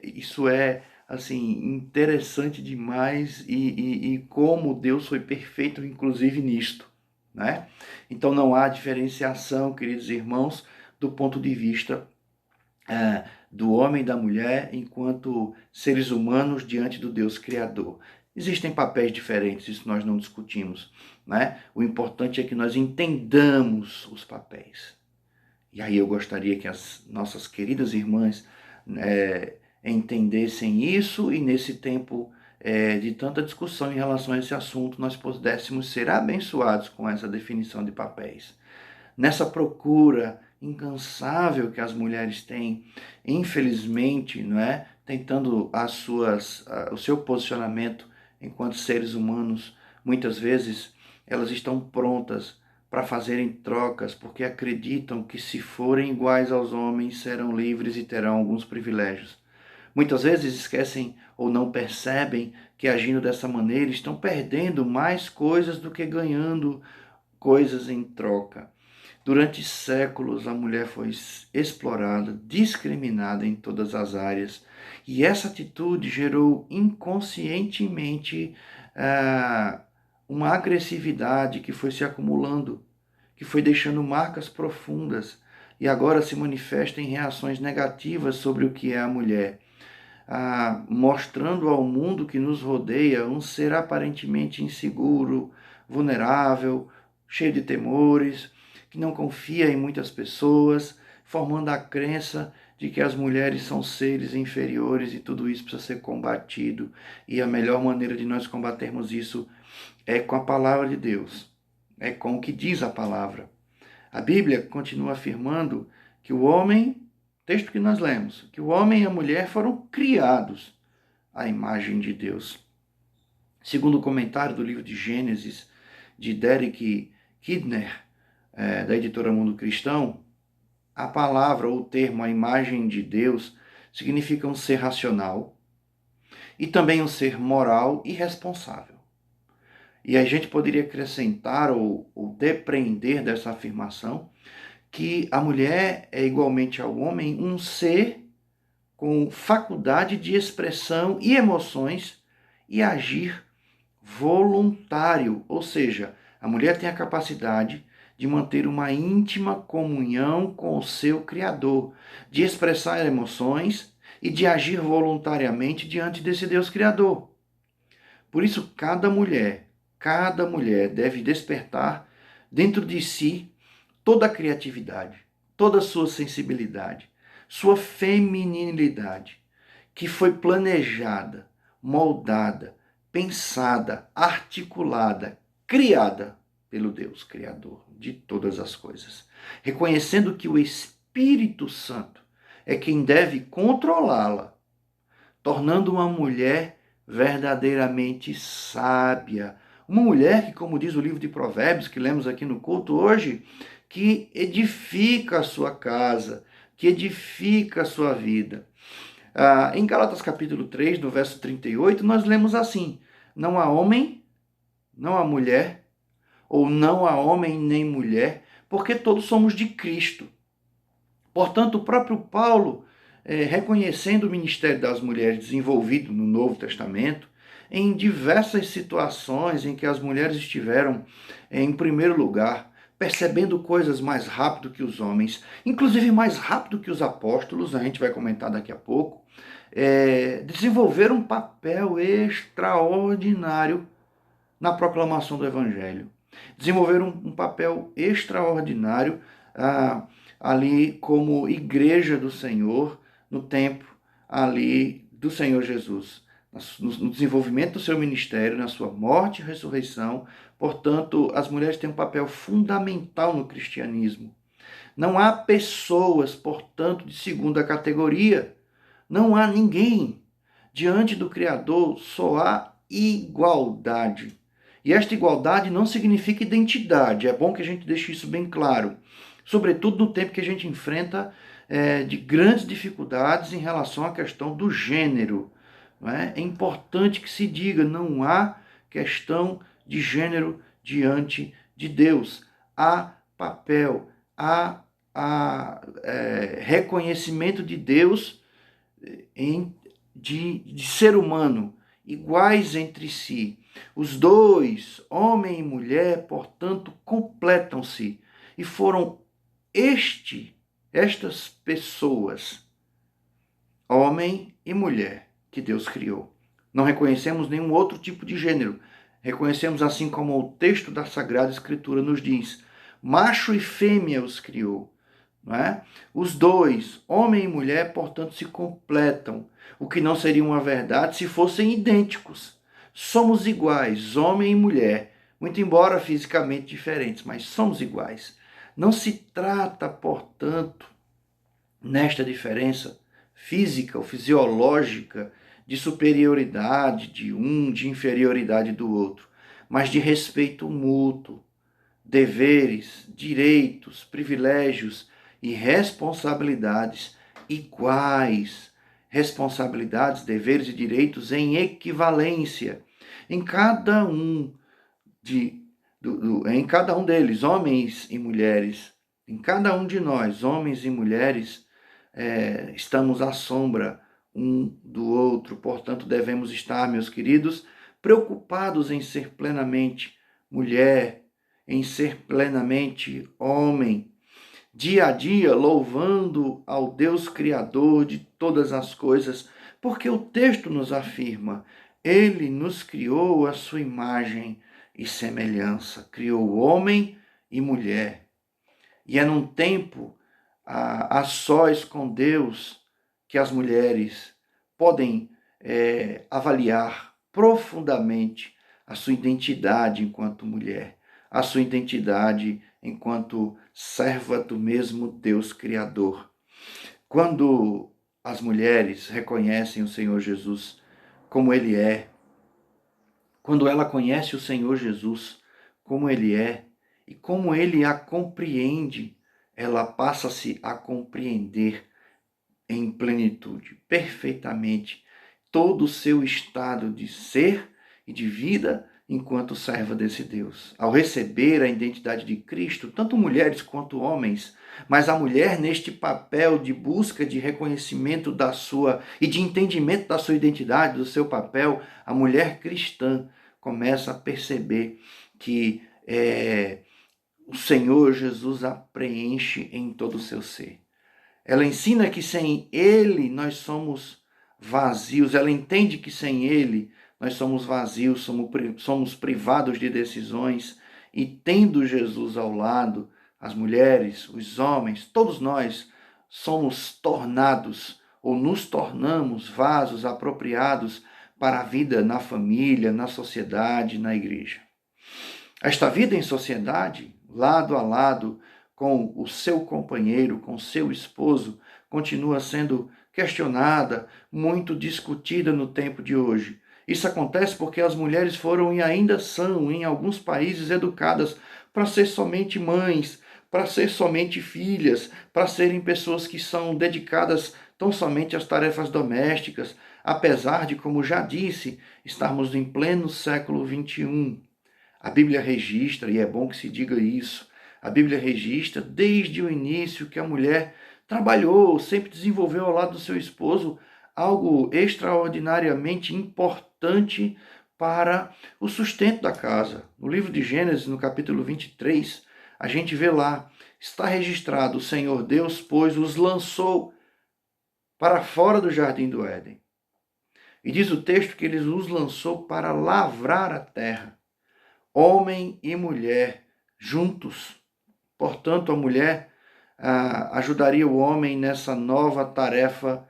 isso é assim, interessante demais e como Deus foi perfeito, inclusive nisto, né? Então não há diferenciação, queridos irmãos, do ponto de vista do homem e da mulher enquanto seres humanos diante do Deus Criador. Existem papéis diferentes, isso nós não discutimos, né? O importante é que nós entendamos os papéis. E aí eu gostaria que as nossas queridas irmãs entendessem isso, e nesse tempo de tanta discussão em relação a esse assunto, nós pudéssemos ser abençoados com essa definição de papéis. Nessa procura incansável que as mulheres têm, infelizmente, não é? Tentando o seu posicionamento enquanto seres humanos, muitas vezes elas estão prontas para fazerem trocas, porque acreditam que, se forem iguais aos homens, serão livres e terão alguns privilégios. Muitas vezes esquecem ou não percebem que, agindo dessa maneira, estão perdendo mais coisas do que ganhando coisas em troca. Durante séculos, a mulher foi explorada, discriminada em todas as áreas, e essa atitude gerou inconscientemente uma agressividade que foi se acumulando, que foi deixando marcas profundas, e agora se manifesta em reações negativas sobre o que é a mulher, mostrando ao mundo que nos rodeia um ser aparentemente inseguro, vulnerável, cheio de temores, que não confia em muitas pessoas, formando a crença de que as mulheres são seres inferiores, e tudo isso precisa ser combatido. E a melhor maneira de nós combatermos isso é com a palavra de Deus, é com o que diz a palavra. A Bíblia continua afirmando que o homem, texto que nós lemos, que o homem e a mulher foram criados à imagem de Deus. Segundo o comentário do livro de Gênesis, de Derek Kidner, da editora Mundo Cristão, a palavra ou o termo, a imagem de Deus, significa um ser racional e também um ser moral e responsável. E a gente poderia acrescentar ou depreender dessa afirmação que a mulher é, igualmente ao homem, um ser com faculdade de expressão e emoções e agir voluntário, ou seja, a mulher tem a capacidade de manter uma íntima comunhão com o seu Criador, de expressar emoções e de agir voluntariamente diante desse Deus Criador. Por isso, cada mulher deve despertar dentro de si toda a criatividade, toda a sua sensibilidade, sua feminilidade, que foi planejada, moldada, pensada, articulada, criada pelo Deus Criador de todas as coisas, reconhecendo que o Espírito Santo é quem deve controlá-la, tornando uma mulher verdadeiramente sábia, Uma mulher que, como diz o livro de Provérbios, que lemos aqui no culto hoje, que edifica a sua casa, que edifica a sua vida. Em Gálatas capítulo 3, no verso 38, nós lemos assim: não há homem, não há mulher, ou não há homem nem mulher, porque todos somos de Cristo. Portanto, o próprio Paulo, reconhecendo o ministério das mulheres desenvolvido no Novo Testamento, em diversas situações em que as mulheres estiveram em primeiro lugar, percebendo coisas mais rápido que os homens, inclusive mais rápido que os apóstolos, a gente vai comentar daqui a pouco, desenvolveram um papel extraordinário na proclamação do Evangelho. Desenvolveram um papel extraordinário ali como igreja do Senhor, no tempo ali do Senhor Jesus, no desenvolvimento do seu ministério, na sua morte e ressurreição. Portanto, as mulheres têm um papel fundamental no cristianismo. Não há pessoas, portanto, de segunda categoria. Não há ninguém. Diante do Criador só há igualdade. E esta igualdade não significa identidade. É bom que a gente deixe isso bem claro. Sobretudo no tempo que a gente enfrenta de grandes dificuldades em relação à questão do gênero. Não é? É importante que se diga, não há questão de gênero diante de Deus. Há papel, há reconhecimento de Deus de ser humano, iguais entre si. Os dois, homem e mulher, portanto, completam-se e foram estas pessoas, homem e mulher, que Deus criou. Não reconhecemos nenhum outro tipo de gênero. Reconhecemos, assim como o texto da Sagrada Escritura nos diz, macho e fêmea os criou. Não é? Os dois, homem e mulher, portanto, se completam, o que não seria uma verdade se fossem idênticos. Somos iguais, homem e mulher, muito embora fisicamente diferentes, mas somos iguais. Não se trata, portanto, nesta diferença física ou fisiológica, de superioridade de um, de inferioridade do outro, mas de respeito mútuo, deveres, direitos, privilégios e responsabilidades iguais. Responsabilidades, deveres e direitos em equivalência em cada um deles, homens e mulheres. Em cada um de nós, homens e mulheres, estamos à sombra um do outro. Portanto, devemos estar, meus queridos, preocupados em ser plenamente mulher, em ser plenamente homem, dia a dia louvando ao Deus Criador de todas as coisas, porque o texto nos afirma, Ele nos criou a sua imagem e semelhança, criou homem e mulher. E é num tempo a sós com Deus que as mulheres podem avaliar profundamente a sua identidade enquanto mulher, a sua identidade enquanto serva do mesmo Deus Criador. Quando as mulheres reconhecem o Senhor Jesus como Ele é, quando ela conhece o Senhor Jesus como Ele é e como Ele a compreende, ela passa-se a compreender em plenitude, perfeitamente, todo o seu estado de ser e de vida enquanto serva desse Deus. Ao receber a identidade de Cristo, tanto mulheres quanto homens, mas a mulher neste papel de busca de reconhecimento da sua e de entendimento da sua identidade, do seu papel, a mulher cristã começa a perceber que o Senhor Jesus a preenche em todo o seu ser. Ela ensina que sem Ele nós somos vazios, ela entende que sem Ele nós somos vazios, somos privados de decisões, e tendo Jesus ao lado, as mulheres, os homens, todos nós somos tornados ou nos tornamos vasos apropriados para a vida na família, na sociedade, na igreja. Esta vida em sociedade, lado a lado com o seu companheiro, com seu esposo, continua sendo questionada, muito discutida no tempo de hoje. Isso acontece porque as mulheres foram e ainda são, em alguns países, educadas para ser somente mães, para ser somente filhas, para serem pessoas que são dedicadas tão somente às tarefas domésticas, apesar de, como já disse, estarmos em pleno século XXI. A Bíblia registra, e é bom que se diga isso, a Bíblia registra desde o início que a mulher trabalhou, sempre desenvolveu ao lado do seu esposo algo extraordinariamente importante para o sustento da casa. No livro de Gênesis, no capítulo 23, a gente vê lá, está registrado, o Senhor Deus, pois, os lançou para fora do jardim do Éden. E diz o texto que ele os lançou para lavrar a terra, homem e mulher juntos. Portanto, a mulher ajudaria o homem nessa nova tarefa,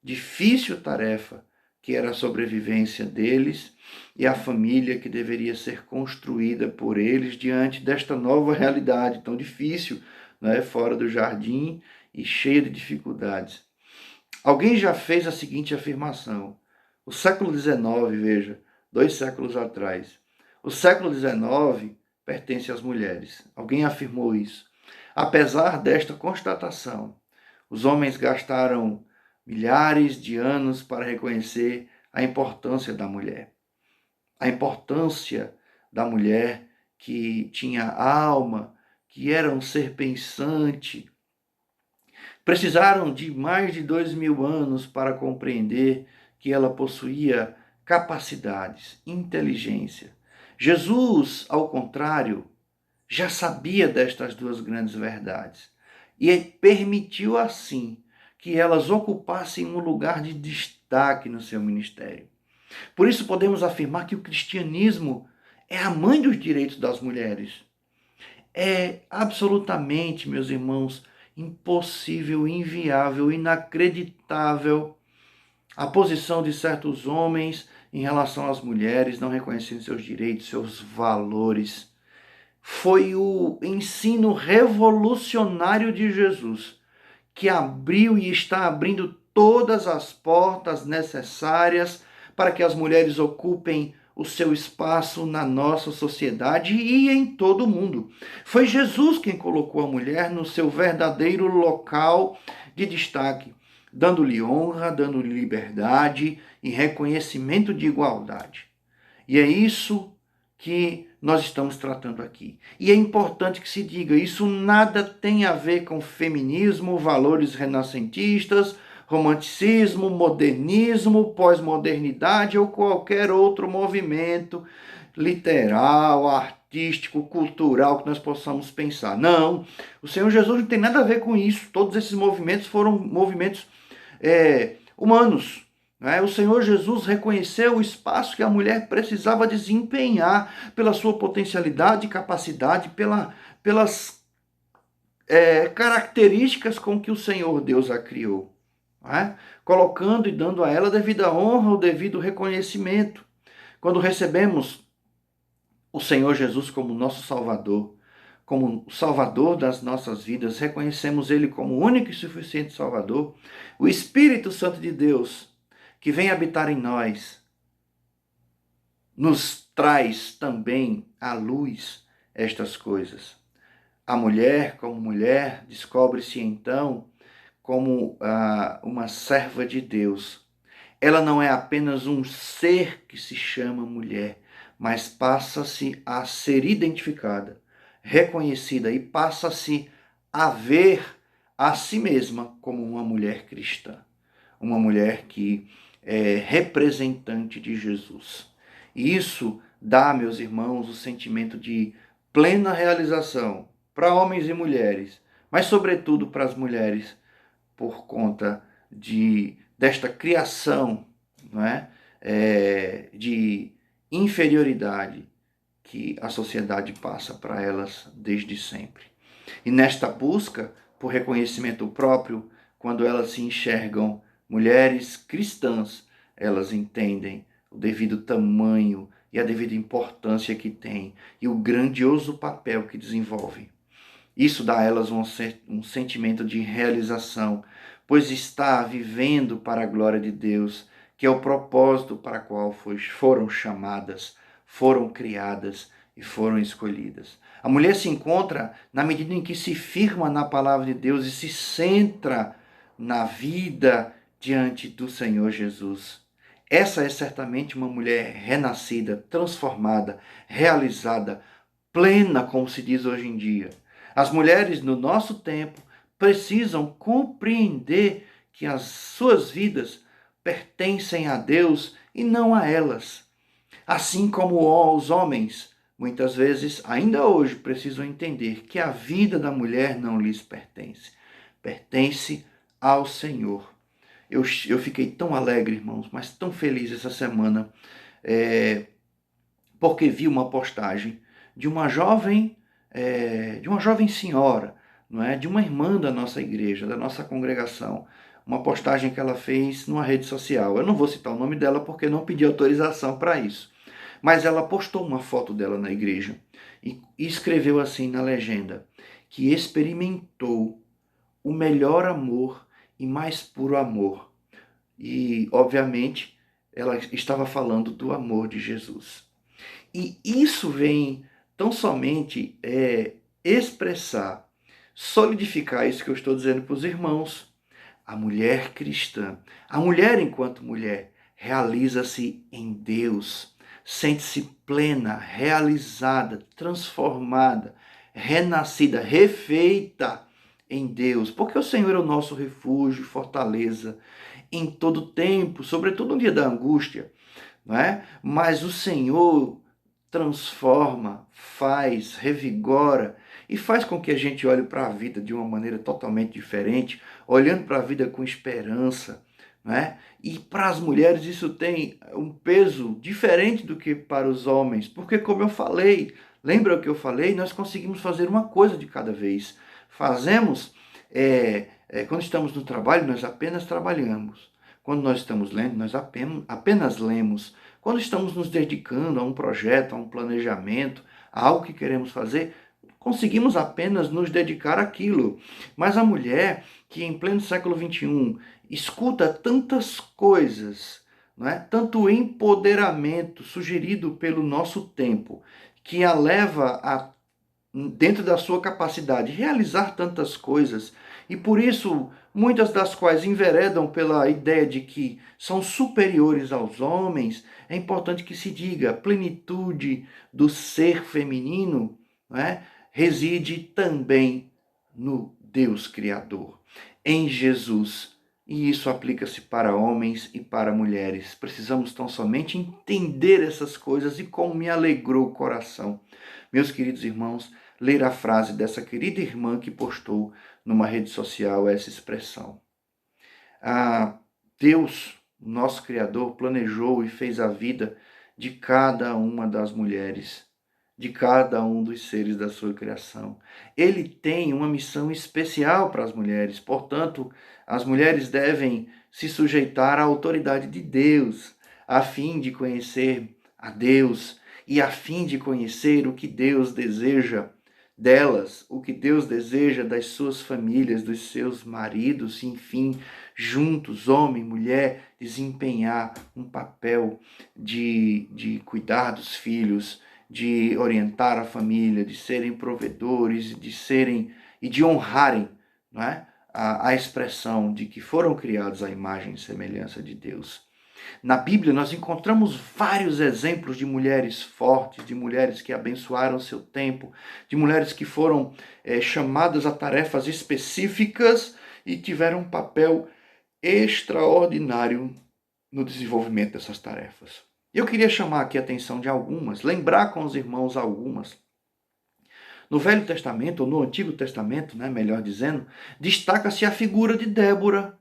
difícil tarefa, que era a sobrevivência deles e a família que deveria ser construída por eles diante desta nova realidade tão difícil, né, fora do jardim e cheia de dificuldades. Alguém já fez a seguinte afirmação. O século XIX, veja, 2 séculos atrás. O século XIX pertence às mulheres. Alguém afirmou isso. Apesar desta constatação, os homens gastaram milhares de anos para reconhecer a importância da mulher. A importância da mulher que tinha alma, que era um ser pensante. Precisaram de mais de 2000 anos para compreender que ela possuía capacidades, inteligência. Jesus, ao contrário, já sabia destas duas grandes verdades e permitiu assim que elas ocupassem um lugar de destaque no seu ministério. Por isso podemos afirmar que o cristianismo é a mãe dos direitos das mulheres. É absolutamente, meus irmãos, impossível, inviável, inacreditável a posição de certos homens em relação às mulheres, não reconhecendo seus direitos, seus valores. Foi o ensino revolucionário de Jesus que abriu e está abrindo todas as portas necessárias para que as mulheres ocupem o seu espaço na nossa sociedade e em todo o mundo. Foi Jesus quem colocou a mulher no seu verdadeiro local de destaque, dando-lhe honra, dando-lhe liberdade e reconhecimento de igualdade. E é isso que nós estamos tratando aqui. E é importante que se diga, isso nada tem a ver com feminismo, valores renascentistas, romanticismo, modernismo, pós-modernidade ou qualquer outro movimento literal, artístico, cultural que nós possamos pensar. Não, o Senhor Jesus não tem nada a ver com isso. Todos esses movimentos foram movimentos humanos. O Senhor Jesus reconheceu o espaço que a mulher precisava desempenhar pela sua potencialidade e capacidade, pelas características com que o Senhor Deus a criou. Colocando e dando a ela a devida honra, o devido reconhecimento. Quando recebemos o Senhor Jesus como nosso Salvador, como o Salvador das nossas vidas, reconhecemos Ele como o único e suficiente Salvador, o Espírito Santo de Deus, que vem habitar em nós, nos traz também à luz estas coisas. A mulher, como mulher, descobre-se então como uma serva de Deus. Ela não é apenas um ser que se chama mulher, mas passa-se a ser identificada, reconhecida e passa-se a ver a si mesma como uma mulher cristã. Uma mulher que é representante de Jesus. E isso dá, meus irmãos, o sentimento de plena realização para homens e mulheres, mas sobretudo para as mulheres, por conta desta criação, não é? De inferioridade que a sociedade passa para elas desde sempre. E nesta busca por reconhecimento próprio, quando elas se enxergam mulheres cristãs, elas entendem o devido tamanho e a devida importância que tem e o grandioso papel que desenvolvem. Isso dá a elas um sentimento de realização, pois está vivendo para a glória de Deus, que é o propósito para o qual foram chamadas, foram criadas e foram escolhidas. A mulher se encontra na medida em que se firma na palavra de Deus e se centra na vida diante do Senhor Jesus. Essa é certamente uma mulher renascida, transformada, realizada, plena, como se diz hoje em dia. As mulheres no nosso tempo precisam compreender que as suas vidas pertencem a Deus e não a elas. Assim como os homens, muitas vezes, ainda hoje, precisam entender que a vida da mulher não lhes pertence. Pertence ao Senhor. Eu fiquei tão alegre, irmãos, mas tão feliz essa semana, porque vi uma postagem de uma jovem senhora, não é? De uma irmã da nossa igreja, da nossa congregação, uma postagem que ela fez numa rede social. Eu não vou citar o nome dela porque não pedi autorização para isso, mas ela postou uma foto dela na igreja e escreveu assim na legenda, que experimentou o melhor amor e mais puro amor. E, obviamente, ela estava falando do amor de Jesus. E isso vem tão somente expressar, solidificar isso que eu estou dizendo para os irmãos. A mulher cristã, a mulher enquanto mulher, realiza-se em Deus, sente-se plena, realizada, transformada, renascida, refeita em Deus, porque o Senhor é o nosso refúgio e fortaleza em todo tempo, sobretudo no dia da angústia, não é? Mas o Senhor transforma, faz, revigora e faz com que a gente olhe para a vida de uma maneira totalmente diferente, olhando para a vida com esperança, não é? E para as mulheres isso tem um peso diferente do que para os homens, porque como eu falei, lembra o que eu falei? Nós conseguimos fazer uma coisa de cada vez. Fazemos, quando estamos no trabalho, nós apenas trabalhamos. Quando nós estamos lendo, nós apenas lemos. Quando estamos nos dedicando a um projeto, a um planejamento, a algo que queremos fazer, conseguimos apenas nos dedicar àquilo. Mas a mulher que em pleno século XXI escuta tantas coisas, não é? Tanto empoderamento sugerido pelo nosso tempo, que a leva a, dentro da sua capacidade, realizar tantas coisas, e por isso muitas das quais enveredam pela ideia de que são superiores aos homens, é importante que se diga, a plenitude do ser feminino, não é? Reside também no Deus Criador, em Jesus. E isso aplica-se para homens e para mulheres. Precisamos tão somente entender essas coisas e como me alegrou o coração. Meus queridos irmãos, ler a frase dessa querida irmã que postou numa rede social essa expressão. Deus, nosso Criador, planejou e fez a vida de cada uma das mulheres, de cada um dos seres da sua criação. Ele tem uma missão especial para as mulheres, portanto, as mulheres devem se sujeitar à autoridade de Deus, a fim de conhecer a Deus e a fim de conhecer o que Deus deseja delas, o que Deus deseja das suas famílias, dos seus maridos, enfim, juntos, homem e mulher, desempenhar um papel de cuidar dos filhos, de orientar a família, de serem provedores, e de honrarem, não é? a expressão de que foram criados à imagem e semelhança de Deus. Na Bíblia nós encontramos vários exemplos de mulheres fortes, de mulheres que abençoaram seu tempo, de mulheres que foram chamadas a tarefas específicas e tiveram um papel extraordinário no desenvolvimento dessas tarefas. Eu queria chamar aqui a atenção de algumas, lembrar com os irmãos algumas. No Velho Testamento, ou no Antigo Testamento, melhor dizendo, destaca-se a figura de Débora,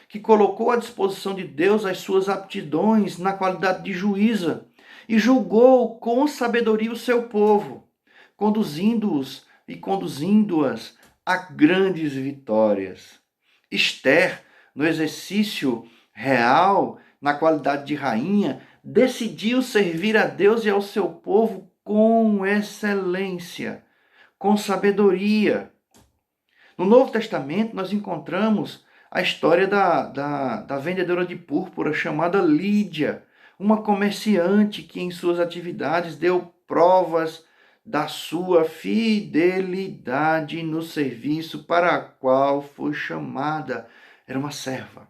que colocou à disposição de Deus as suas aptidões na qualidade de juíza e julgou com sabedoria o seu povo, conduzindo-os e conduzindo-as a grandes vitórias. Esther, no exercício real, na qualidade de rainha, decidiu servir a Deus e ao seu povo com excelência, com sabedoria. No Novo Testamento, nós encontramos a história da vendedora de púrpura chamada Lídia, uma comerciante que em suas atividades deu provas da sua fidelidade no serviço para a qual foi chamada. Era uma serva.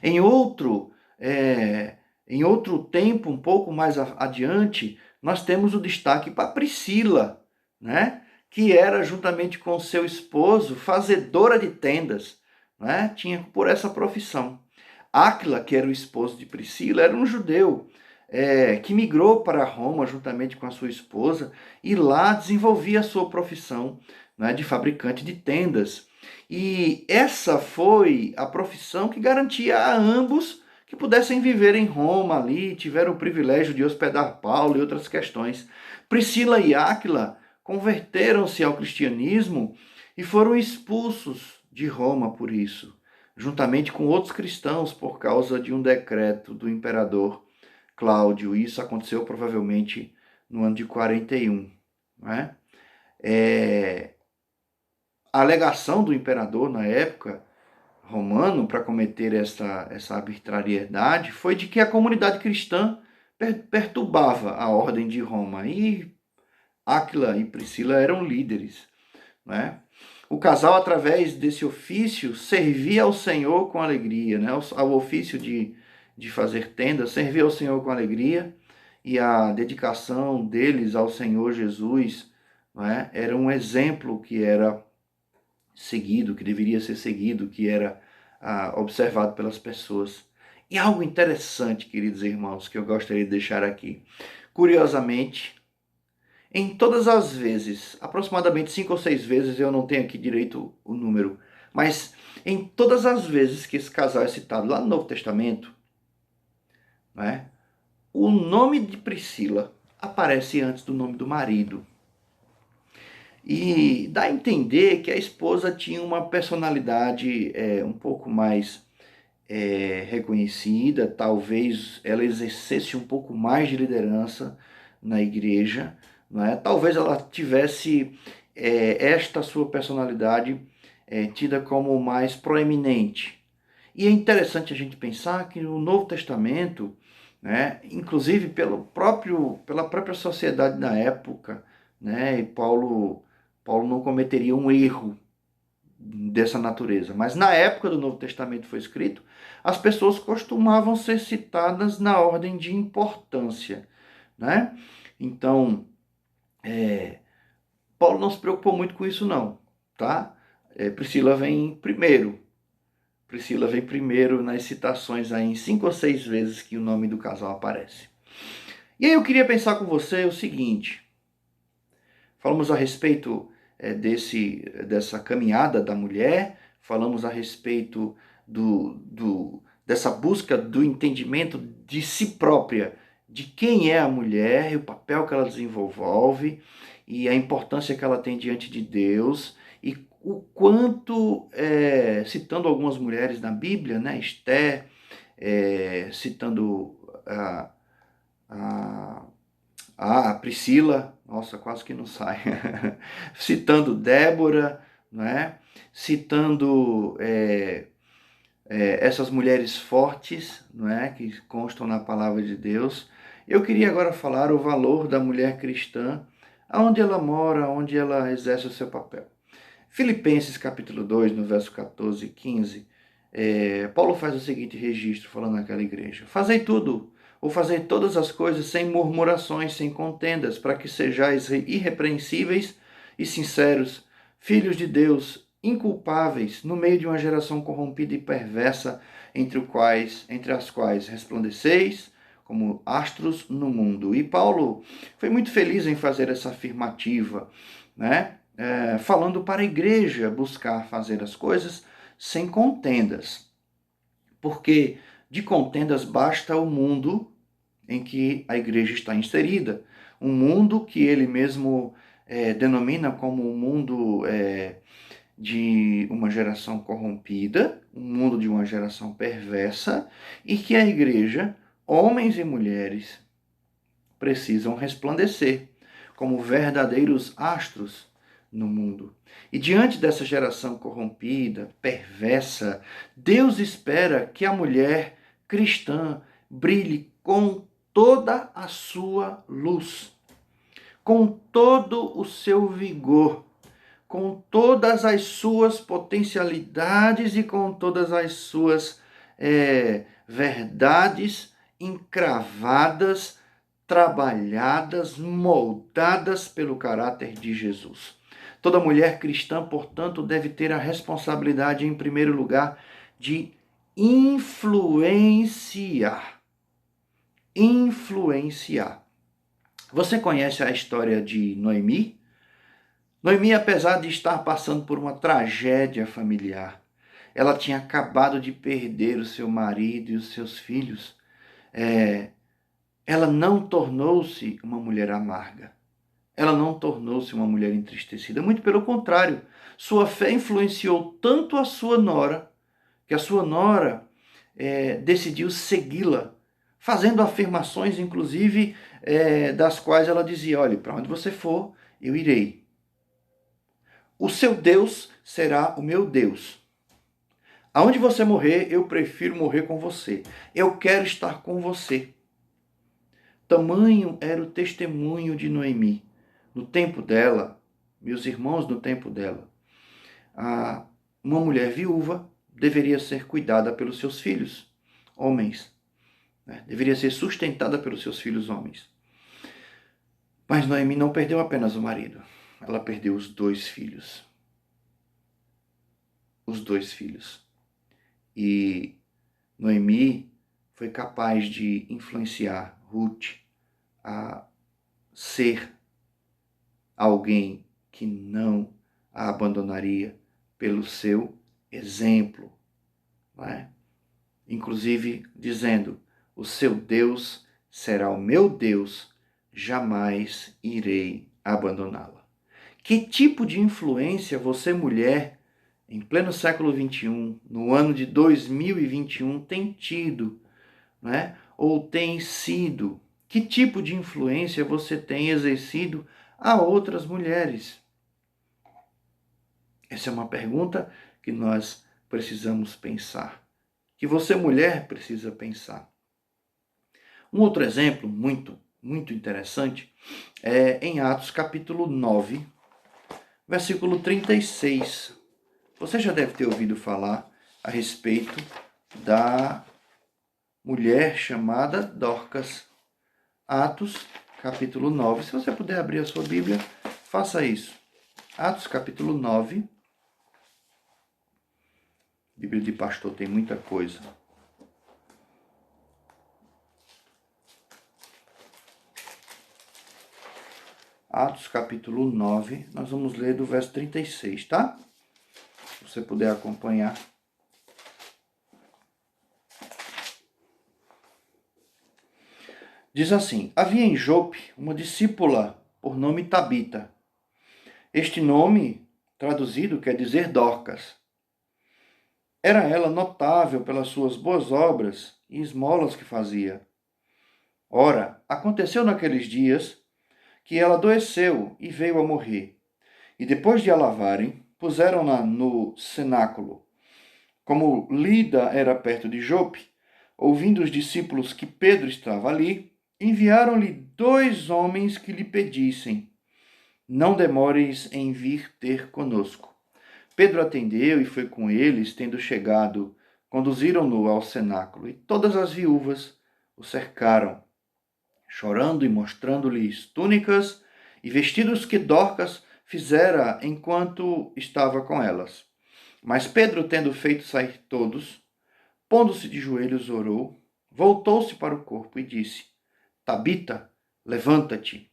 Em outro tempo, um pouco mais adiante, nós temos o destaque para Priscila, né? Que era, juntamente com seu esposo, fazedora de tendas, né? Tinha por essa profissão. Áquila, que era o esposo de Priscila, era um judeu que migrou para Roma juntamente com a sua esposa e lá desenvolvia a sua profissão, né, de fabricante de tendas. E essa foi a profissão que garantia a ambos que pudessem viver em Roma ali, tiveram o privilégio de hospedar Paulo e outras questões. Priscila e Áquila converteram-se ao cristianismo e foram expulsos de Roma por isso, juntamente com outros cristãos por causa de um decreto do imperador Cláudio. Isso aconteceu provavelmente no ano de 41. Né? A alegação do imperador na época romano para cometer essa arbitrariedade foi de que a comunidade cristã perturbava a ordem de Roma, e Áquila e Priscila eram líderes. Né? O casal, através desse ofício, servia ao Senhor com alegria, né? Ao ofício de fazer tendas, servia ao Senhor com alegria, e a dedicação deles ao Senhor Jesus, né, era um exemplo que era seguido, que deveria ser seguido, que era observado pelas pessoas. E algo interessante, queridos irmãos, que eu gostaria de deixar aqui. Curiosamente, em todas as vezes, aproximadamente 5 ou 6 vezes, eu não tenho aqui direito o número, mas em todas as vezes que esse casal é citado lá no Novo Testamento, né, o nome de Priscila aparece antes do nome do marido. E dá a entender que a esposa tinha uma personalidade um pouco mais reconhecida, talvez ela exercesse um pouco mais de liderança na igreja, não é? Talvez ela tivesse esta sua personalidade tida como mais proeminente. E é interessante a gente pensar que no Novo Testamento, né, inclusive pela própria sociedade da época, né, e Paulo não cometeria um erro dessa natureza. Mas na época do Novo Testamento foi escrito, as pessoas costumavam ser citadas na ordem de importância. Né? Então, Paulo não se preocupou muito com isso não. Tá? Priscila vem primeiro. Priscila vem primeiro nas citações, aí, em 5 ou 6 vezes que o nome do casal aparece. E aí eu queria pensar com você o seguinte. Falamos a respeito dessa caminhada da mulher, falamos a respeito dessa busca do entendimento de si própria, de quem é a mulher e o papel que ela desenvolve e a importância que ela tem diante de Deus, e o quanto, citando algumas mulheres na Bíblia, né, Esther, citando a Priscila, nossa, quase que não sai, citando Débora, né? Citando essas mulheres fortes, né? Que constam na palavra de Deus. Eu queria agora falar o valor da mulher cristã, aonde ela mora, onde ela exerce o seu papel. Filipenses capítulo 2, no verso 14 e 15, Paulo faz o seguinte registro, falando naquela igreja: fazei tudo, ou fazei todas as coisas sem murmurações, sem contendas, para que sejais irrepreensíveis e sinceros, filhos de Deus, inculpáveis, no meio de uma geração corrompida e perversa, entre as quais resplandeceis como astros no mundo. E Paulo foi muito feliz em fazer essa afirmativa, né? Falando para a igreja buscar fazer as coisas sem contendas, porque de contendas basta o mundo em que a igreja está inserida, um mundo que ele mesmo denomina como um mundo de uma geração corrompida, um mundo de uma geração perversa, e que a igreja, homens e mulheres, precisam resplandecer como verdadeiros astros no mundo. E diante dessa geração corrompida, perversa, Deus espera que a mulher cristã brilhe com toda a sua luz, com todo o seu vigor, com todas as suas potencialidades e com todas as suas verdades encravadas, trabalhadas, moldadas pelo caráter de Jesus. Toda mulher cristã, portanto, deve ter a responsabilidade, em primeiro lugar, de influenciar. Influenciar. Você conhece a história de Noemi? Noemi, apesar de estar passando por uma tragédia familiar, ela tinha acabado de perder o seu marido e os seus filhos. Ela não tornou-se uma mulher amarga. Ela não tornou-se uma mulher entristecida. Muito pelo contrário, sua fé influenciou tanto a sua nora, que a sua nora decidiu segui-la, fazendo afirmações, inclusive, das quais ela dizia: olhe, para onde você for, eu irei. O seu Deus será o meu Deus. Aonde você morrer, eu prefiro morrer com você. Eu quero estar com você. Tamanho era o testemunho de Noemi. No tempo dela, meus irmãos, no tempo dela, uma mulher viúva deveria ser cuidada pelos seus filhos, homens. Deveria ser sustentada pelos seus filhos, homens. Mas Noemi não perdeu apenas o marido. Ela perdeu os 2 filhos. Os 2 filhos. E Noemi foi capaz de influenciar Ruth a ser alguém que não a abandonaria pelo seu exemplo. Não é? Inclusive dizendo: o seu Deus será o meu Deus, jamais irei abandoná-la. Que tipo de influência você, mulher, em pleno século XXI, no ano de 2021, tem tido, né? Ou tem sido? Que tipo de influência você tem exercido a outras mulheres? Essa é uma pergunta que nós precisamos pensar, que você, mulher, precisa pensar. Um outro exemplo muito interessante é em Atos capítulo 9, versículo 36. Você já deve ter ouvido falar a respeito da mulher chamada Dorcas. Atos capítulo 9. Se você puder abrir a sua Bíblia, faça isso. Atos capítulo 9. Bíblia de pastor tem muita coisa. Atos capítulo 9, nós vamos ler do verso 36, tá? Se você puder acompanhar. Diz assim: havia em Jope uma discípula por nome Tabita. Este nome, traduzido, quer dizer Dorcas. Era ela notável pelas suas boas obras e esmolas que fazia. Ora, aconteceu naqueles dias que ela adoeceu e veio a morrer. E depois de a lavarem, puseram-na no cenáculo. Como Lida era perto de Jope, ouvindo os discípulos que Pedro estava ali, enviaram-lhe 2 homens que lhe pedissem: não demores em vir ter conosco. Pedro atendeu e foi com eles. Tendo chegado, conduziram-no ao cenáculo, e todas as viúvas o cercaram, chorando e mostrando-lhes túnicas e vestidos que Dorcas fizera enquanto estava com elas. Mas Pedro, tendo feito sair todos, pondo-se de joelhos, orou, voltou-se para o corpo e disse: Tabita, levanta-te.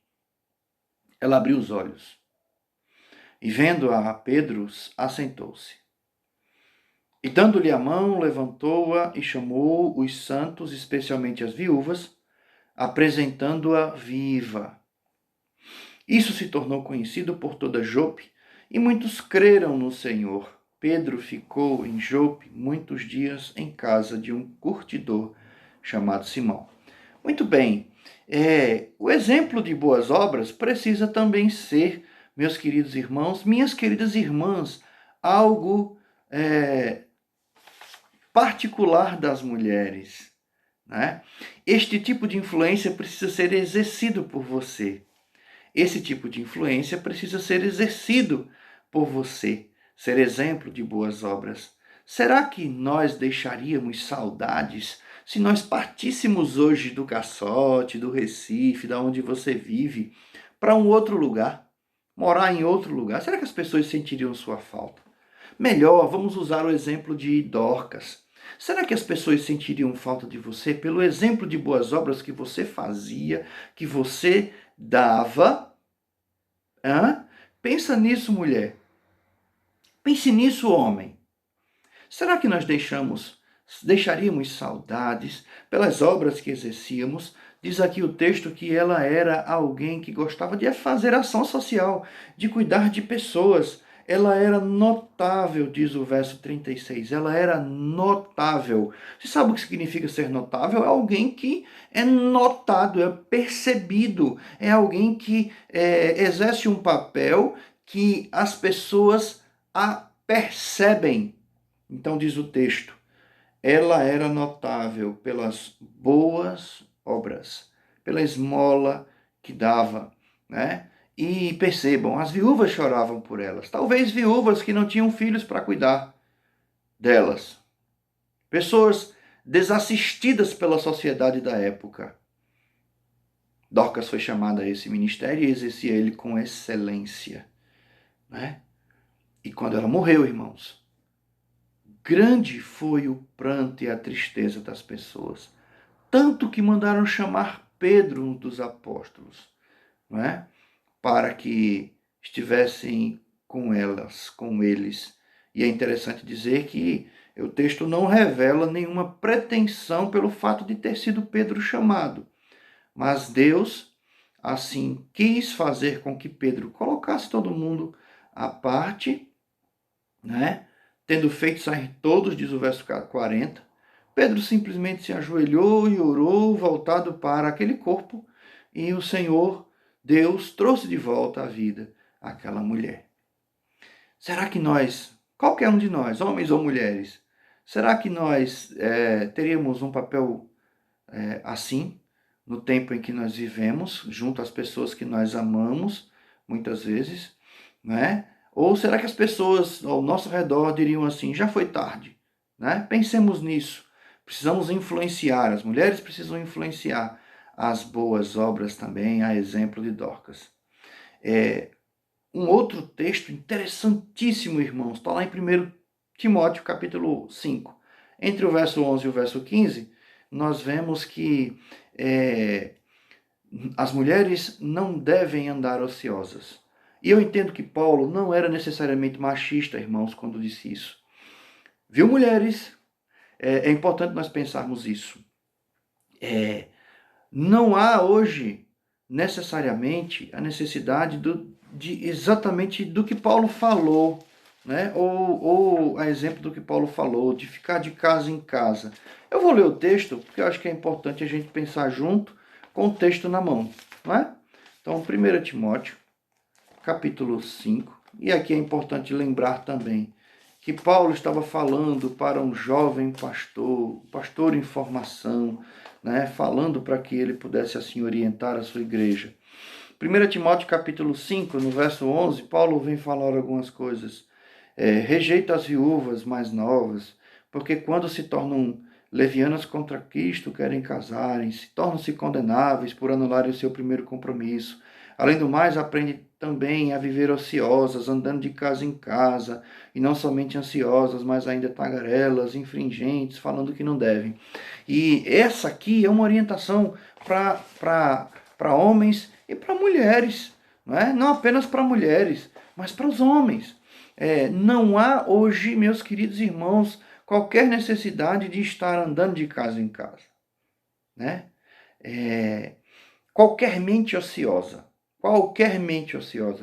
Ela abriu os olhos e, vendo-a Pedro, assentou-se. E, dando-lhe a mão, levantou-a e chamou os santos, especialmente as viúvas, apresentando-a viva. Isso se tornou conhecido por toda Jope, e muitos creram no Senhor. Pedro ficou em Jope muitos dias em casa de um curtidor chamado Simão. Muito bem, o exemplo de boas obras precisa também ser meus queridos irmãos, minhas queridas irmãs, algo particular das mulheres, né? Este tipo de influência precisa ser exercido por você. Esse tipo de influência precisa ser exercido por você, ser exemplo de boas obras. Será que nós deixaríamos saudades se nós partíssemos hoje do Caçote, do Recife, da onde você vive, para um outro lugar, morar em outro lugar? Será que as pessoas sentiriam sua falta? Melhor, vamos usar o exemplo de Dorcas. Será que as pessoas sentiriam falta de você pelo exemplo de boas obras que você fazia, que você dava? Pensa nisso, mulher. Pense nisso, homem. Será que nós deixaríamos saudades pelas obras que exercíamos? Diz aqui o texto que ela era alguém que gostava de fazer ação social, de cuidar de pessoas. Ela era notável, diz o verso 36. Ela era notável. Você sabe o que significa ser notável? É alguém que é notado, é percebido. É alguém que exerce um papel que as pessoas a percebem. Então diz o texto, ela era notável pelas boas obras, pela esmola que dava, né? E percebam, as viúvas choravam por elas. Talvez viúvas que não tinham filhos para cuidar delas. Pessoas desassistidas pela sociedade da época. Dorcas foi chamada a esse ministério e exercia ele com excelência, né? E quando ela morreu, irmãos, grande foi o pranto e a tristeza das pessoas. Tanto que mandaram chamar Pedro, um dos apóstolos, não é? Para que estivessem com elas, com eles. E é interessante dizer que o texto não revela nenhuma pretensão pelo fato de ter sido Pedro chamado. Mas Deus, assim, quis fazer com que Pedro colocasse todo mundo à parte, né? Tendo feito sair todos, diz o verso 40, Pedro simplesmente se ajoelhou e orou, voltado para aquele corpo, e o Senhor, Deus, trouxe de volta à vida aquela mulher. Será que nós, qualquer um de nós, homens ou mulheres, será que nós teríamos um papel assim, no tempo em que nós vivemos, junto às pessoas que nós amamos, muitas vezes, né? Ou será que as pessoas ao nosso redor diriam assim, já foi tarde, né? Pensemos nisso. Precisamos influenciar, as mulheres precisam influenciar as boas obras também, a exemplo de Dorcas. Um outro texto interessantíssimo, irmãos, está lá em 1 Timóteo, capítulo 5. Entre o verso 11 e o verso 15, nós vemos que as mulheres não devem andar ociosas. E eu entendo que Paulo não era necessariamente machista, irmãos, quando disse isso. Viu, mulheres? É importante nós pensarmos isso. Não há hoje, necessariamente, a necessidade de exatamente do que Paulo falou, né? Ou a exemplo do que Paulo falou, de ficar de casa em casa. Eu vou ler o texto, porque eu acho que é importante a gente pensar junto com o texto na mão, não é? Então, 1 Timóteo, capítulo 5, e aqui é importante lembrar também que Paulo estava falando para um jovem pastor em formação, né, falando para que ele pudesse assim orientar a sua igreja. 1 Timóteo capítulo 5, no verso 11, Paulo vem falar algumas coisas. Rejeita as viúvas mais novas, porque quando se tornam levianas contra Cristo, querem casarem-se, tornam-se condenáveis por anularem o seu primeiro compromisso. Além do mais, aprende também a viver ociosas, andando de casa em casa, e não somente ansiosas, mas ainda tagarelas, infringentes, falando que não devem. E essa aqui é uma orientação para homens e para mulheres, não é? Não apenas para mulheres, mas para os homens. Não há hoje, meus queridos irmãos, qualquer necessidade de estar andando de casa em casa, né? Qualquer mente ociosa,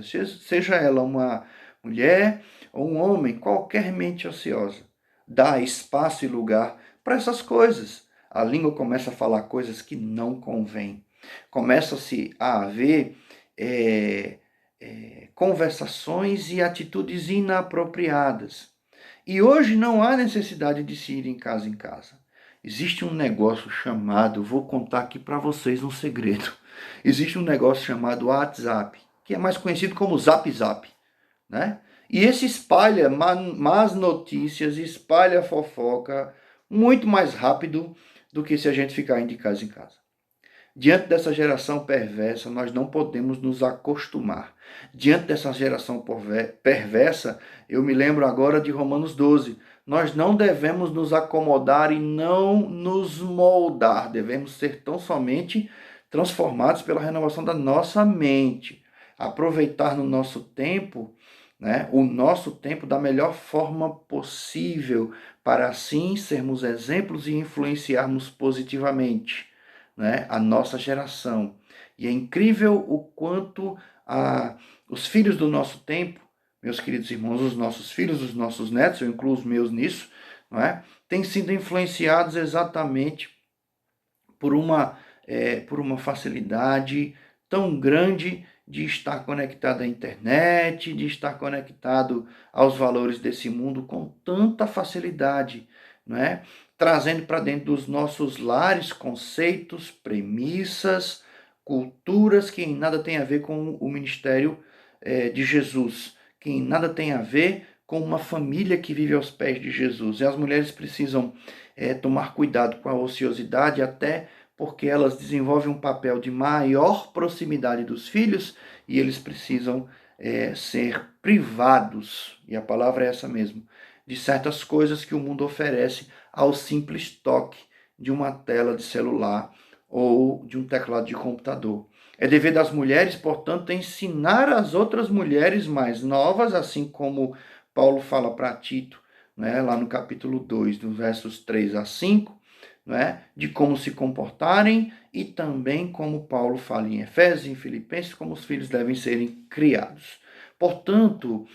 seja ela uma mulher ou um homem, qualquer mente ociosa, dá espaço e lugar para essas coisas. A língua começa a falar coisas que não convêm. Começa-se a haver conversações e atitudes inapropriadas. E hoje não há necessidade de se ir em casa. Existe um negócio chamado, vou contar aqui para vocês um segredo. Existe um negócio chamado WhatsApp, que é mais conhecido como Zap Zap, né? E esse espalha más notícias, espalha fofoca muito mais rápido do que se a gente ficar indo de casa em casa. Diante dessa geração perversa, nós não podemos nos acostumar. Diante dessa geração perversa, eu me lembro agora de Romanos 12. Nós não devemos nos acomodar e não nos moldar. Devemos ser tão somente transformados pela renovação da nossa mente. Aproveitar no nosso tempo, né, o nosso tempo da melhor forma possível, para assim sermos exemplos e influenciarmos positivamente, né, a nossa geração. E é incrível o quanto os filhos do nosso tempo, meus queridos irmãos, os nossos filhos, os nossos netos, eu incluo os meus nisso, não é? Têm sido influenciados exatamente por uma facilidade tão grande de estar conectado à internet, de estar conectado aos valores desse mundo com tanta facilidade, não é? Trazendo para dentro dos nossos lares conceitos, premissas, culturas que em nada tem a ver com o ministério de Jesus, que em nada tem a ver com uma família que vive aos pés de Jesus. E as mulheres precisam tomar cuidado com a ociosidade, até porque elas desenvolvem um papel de maior proximidade dos filhos e eles precisam ser privados, e a palavra é essa mesmo, de certas coisas que o mundo oferece ao simples toque de uma tela de celular ou de um teclado de computador. É dever das mulheres, portanto, ensinar as outras mulheres mais novas, assim como Paulo fala para Tito, né, lá no capítulo 2, dos versos 3 a 5, né, de como se comportarem, e também como Paulo fala em Efésios e em Filipenses, como os filhos devem serem criados. Portanto,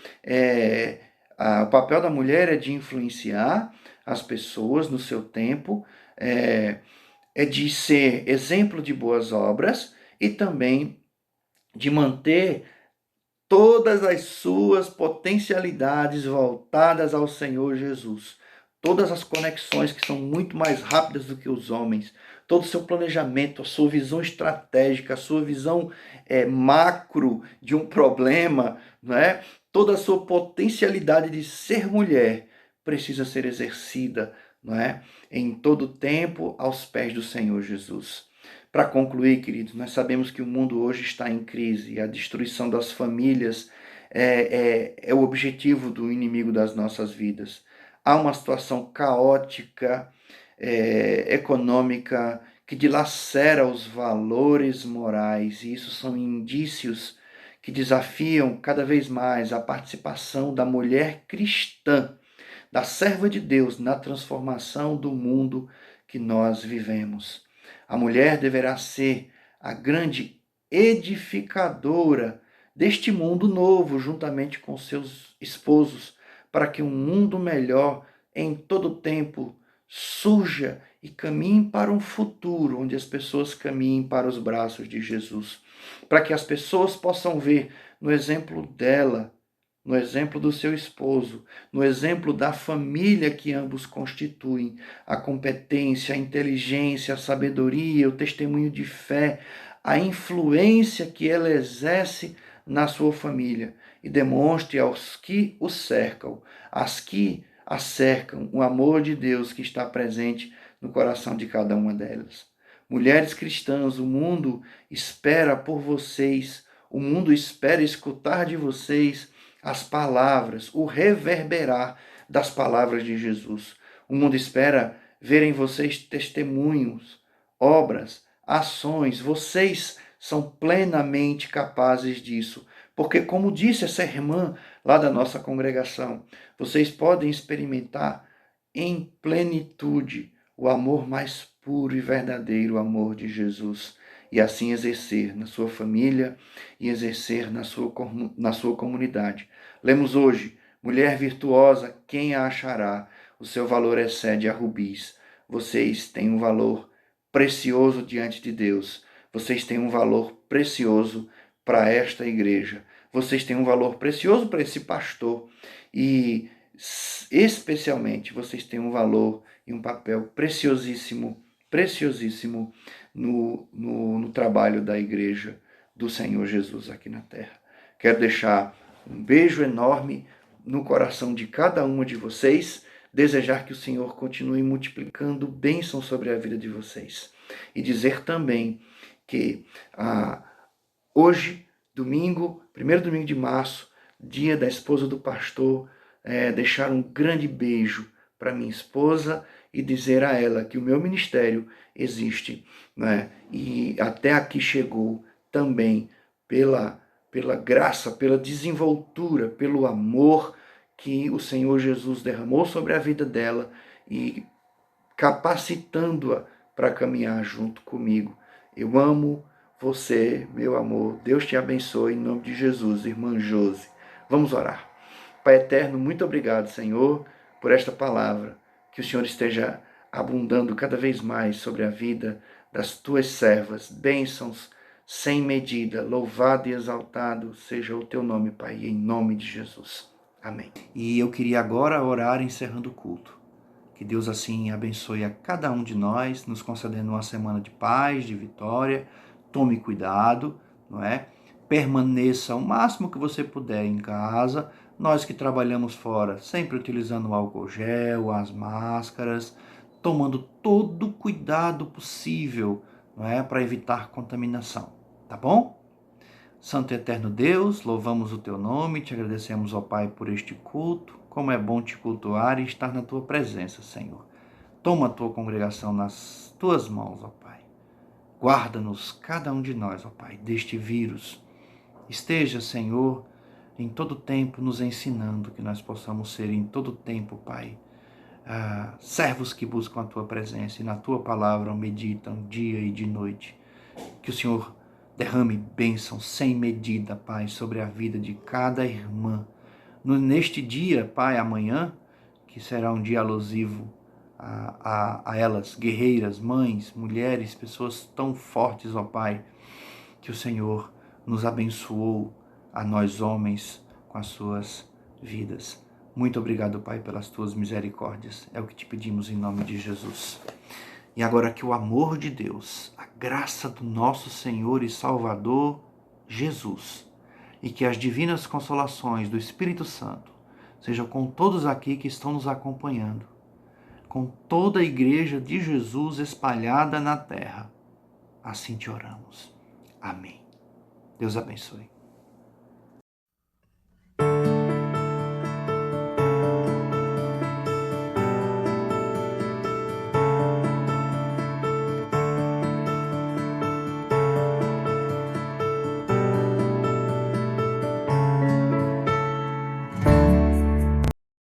o papel da mulher é de influenciar as pessoas no seu tempo, é de ser exemplo de boas obras e também de manter todas as suas potencialidades voltadas ao Senhor Jesus. Todas as conexões que são muito mais rápidas do que os homens, todo o seu planejamento, a sua visão estratégica, a sua visão macro de um problema, né? Toda a sua potencialidade de ser mulher precisa ser exercida, não é? Em todo tempo aos pés do Senhor Jesus. Para concluir, queridos, nós sabemos que o mundo hoje está em crise e a destruição das famílias é o objetivo do inimigo das nossas vidas. Há uma situação caótica, econômica, que dilacera os valores morais, e isso são indícios que desafiam cada vez mais a participação da mulher cristã, da serva de Deus, na transformação do mundo que nós vivemos. A mulher deverá ser a grande edificadora deste mundo novo, juntamente com seus esposos, para que um mundo melhor em todo tempo surja e caminhe para um futuro onde as pessoas caminhem para os braços de Jesus. Para que as pessoas possam ver no exemplo dela, no exemplo do seu esposo, no exemplo da família que ambos constituem, a competência, a inteligência, a sabedoria, o testemunho de fé, a influência que ela exerce na sua família, e demonstre aos que o cercam, às que a cercam, o amor de Deus que está presente no coração de cada uma delas. Mulheres cristãs, o mundo espera por vocês, o mundo espera escutar de vocês as palavras, o reverberar das palavras de Jesus. O mundo espera ver em vocês testemunhos, obras, ações. Vocês são plenamente capazes disso. Porque, como disse essa irmã lá da nossa congregação, vocês podem experimentar em plenitude o amor mais puro e verdadeiro, o amor de Jesus. E assim exercer na sua família e exercer na sua comunidade. Lemos hoje, mulher virtuosa, quem a achará? O seu valor excede a rubis. Vocês têm um valor precioso diante de Deus. Vocês têm um valor precioso para esta igreja. vocês têm um valor precioso para esse pastor e, especialmente, vocês têm um valor e um papel preciosíssimo no trabalho da igreja do Senhor Jesus aqui na terra. Quero deixar um beijo enorme no coração de cada uma de vocês, desejar que o Senhor continue multiplicando bênçãos sobre a vida de vocês. E dizer também que hoje, domingo, 1º domingo de março, dia da esposa do pastor, deixar um grande beijo para minha esposa e dizer a ela que o meu ministério existe, né? E até aqui chegou também pela graça, pela desenvoltura, pelo amor que o Senhor Jesus derramou sobre a vida dela e capacitando-a para caminhar junto comigo. Eu amo você, meu amor. Deus te abençoe em nome de Jesus, irmã Josi. Vamos orar. Pai eterno, muito obrigado, Senhor, por esta palavra. Que o Senhor esteja abundando cada vez mais sobre a vida das tuas servas. Bênçãos sem medida. Louvado e exaltado seja o teu nome, Pai, em nome de Jesus. Amém. E eu queria agora orar encerrando o culto. Que Deus assim abençoe a cada um de nós, nos concedendo uma semana de paz, de vitória. Tome cuidado, não é? Permaneça o máximo que você puder em casa. Nós que trabalhamos fora, sempre utilizando o álcool gel, as máscaras, tomando todo o cuidado possível, não é? Para evitar contaminação, tá bom? Santo e eterno Deus, louvamos o teu nome, te agradecemos, ó Pai, por este culto. Como é bom te cultuar e estar na tua presença, Senhor. Toma a tua congregação nas tuas mãos, ó Pai. Guarda-nos, cada um de nós, ó Pai, deste vírus. Esteja, Senhor, em todo tempo nos ensinando que nós possamos ser em todo tempo, Pai, servos que buscam a tua presença e na tua palavra meditam dia e de noite. Que o Senhor derrame bênção sem medida, Pai, sobre a vida de cada irmã. Neste dia, Pai, amanhã, que será um dia alusivo a elas, guerreiras, mães, mulheres, pessoas tão fortes, ó Pai, que o Senhor nos abençoou, a nós homens, com as suas vidas. Muito obrigado, Pai, pelas tuas misericórdias. É o que te pedimos em nome de Jesus. E agora que o amor de Deus, a graça do nosso Senhor e Salvador Jesus, e que as divinas consolações do Espírito Santo sejam com todos aqui que estão nos acompanhando, com toda a igreja de Jesus espalhada na terra. Assim te oramos. Amém. Deus abençoe.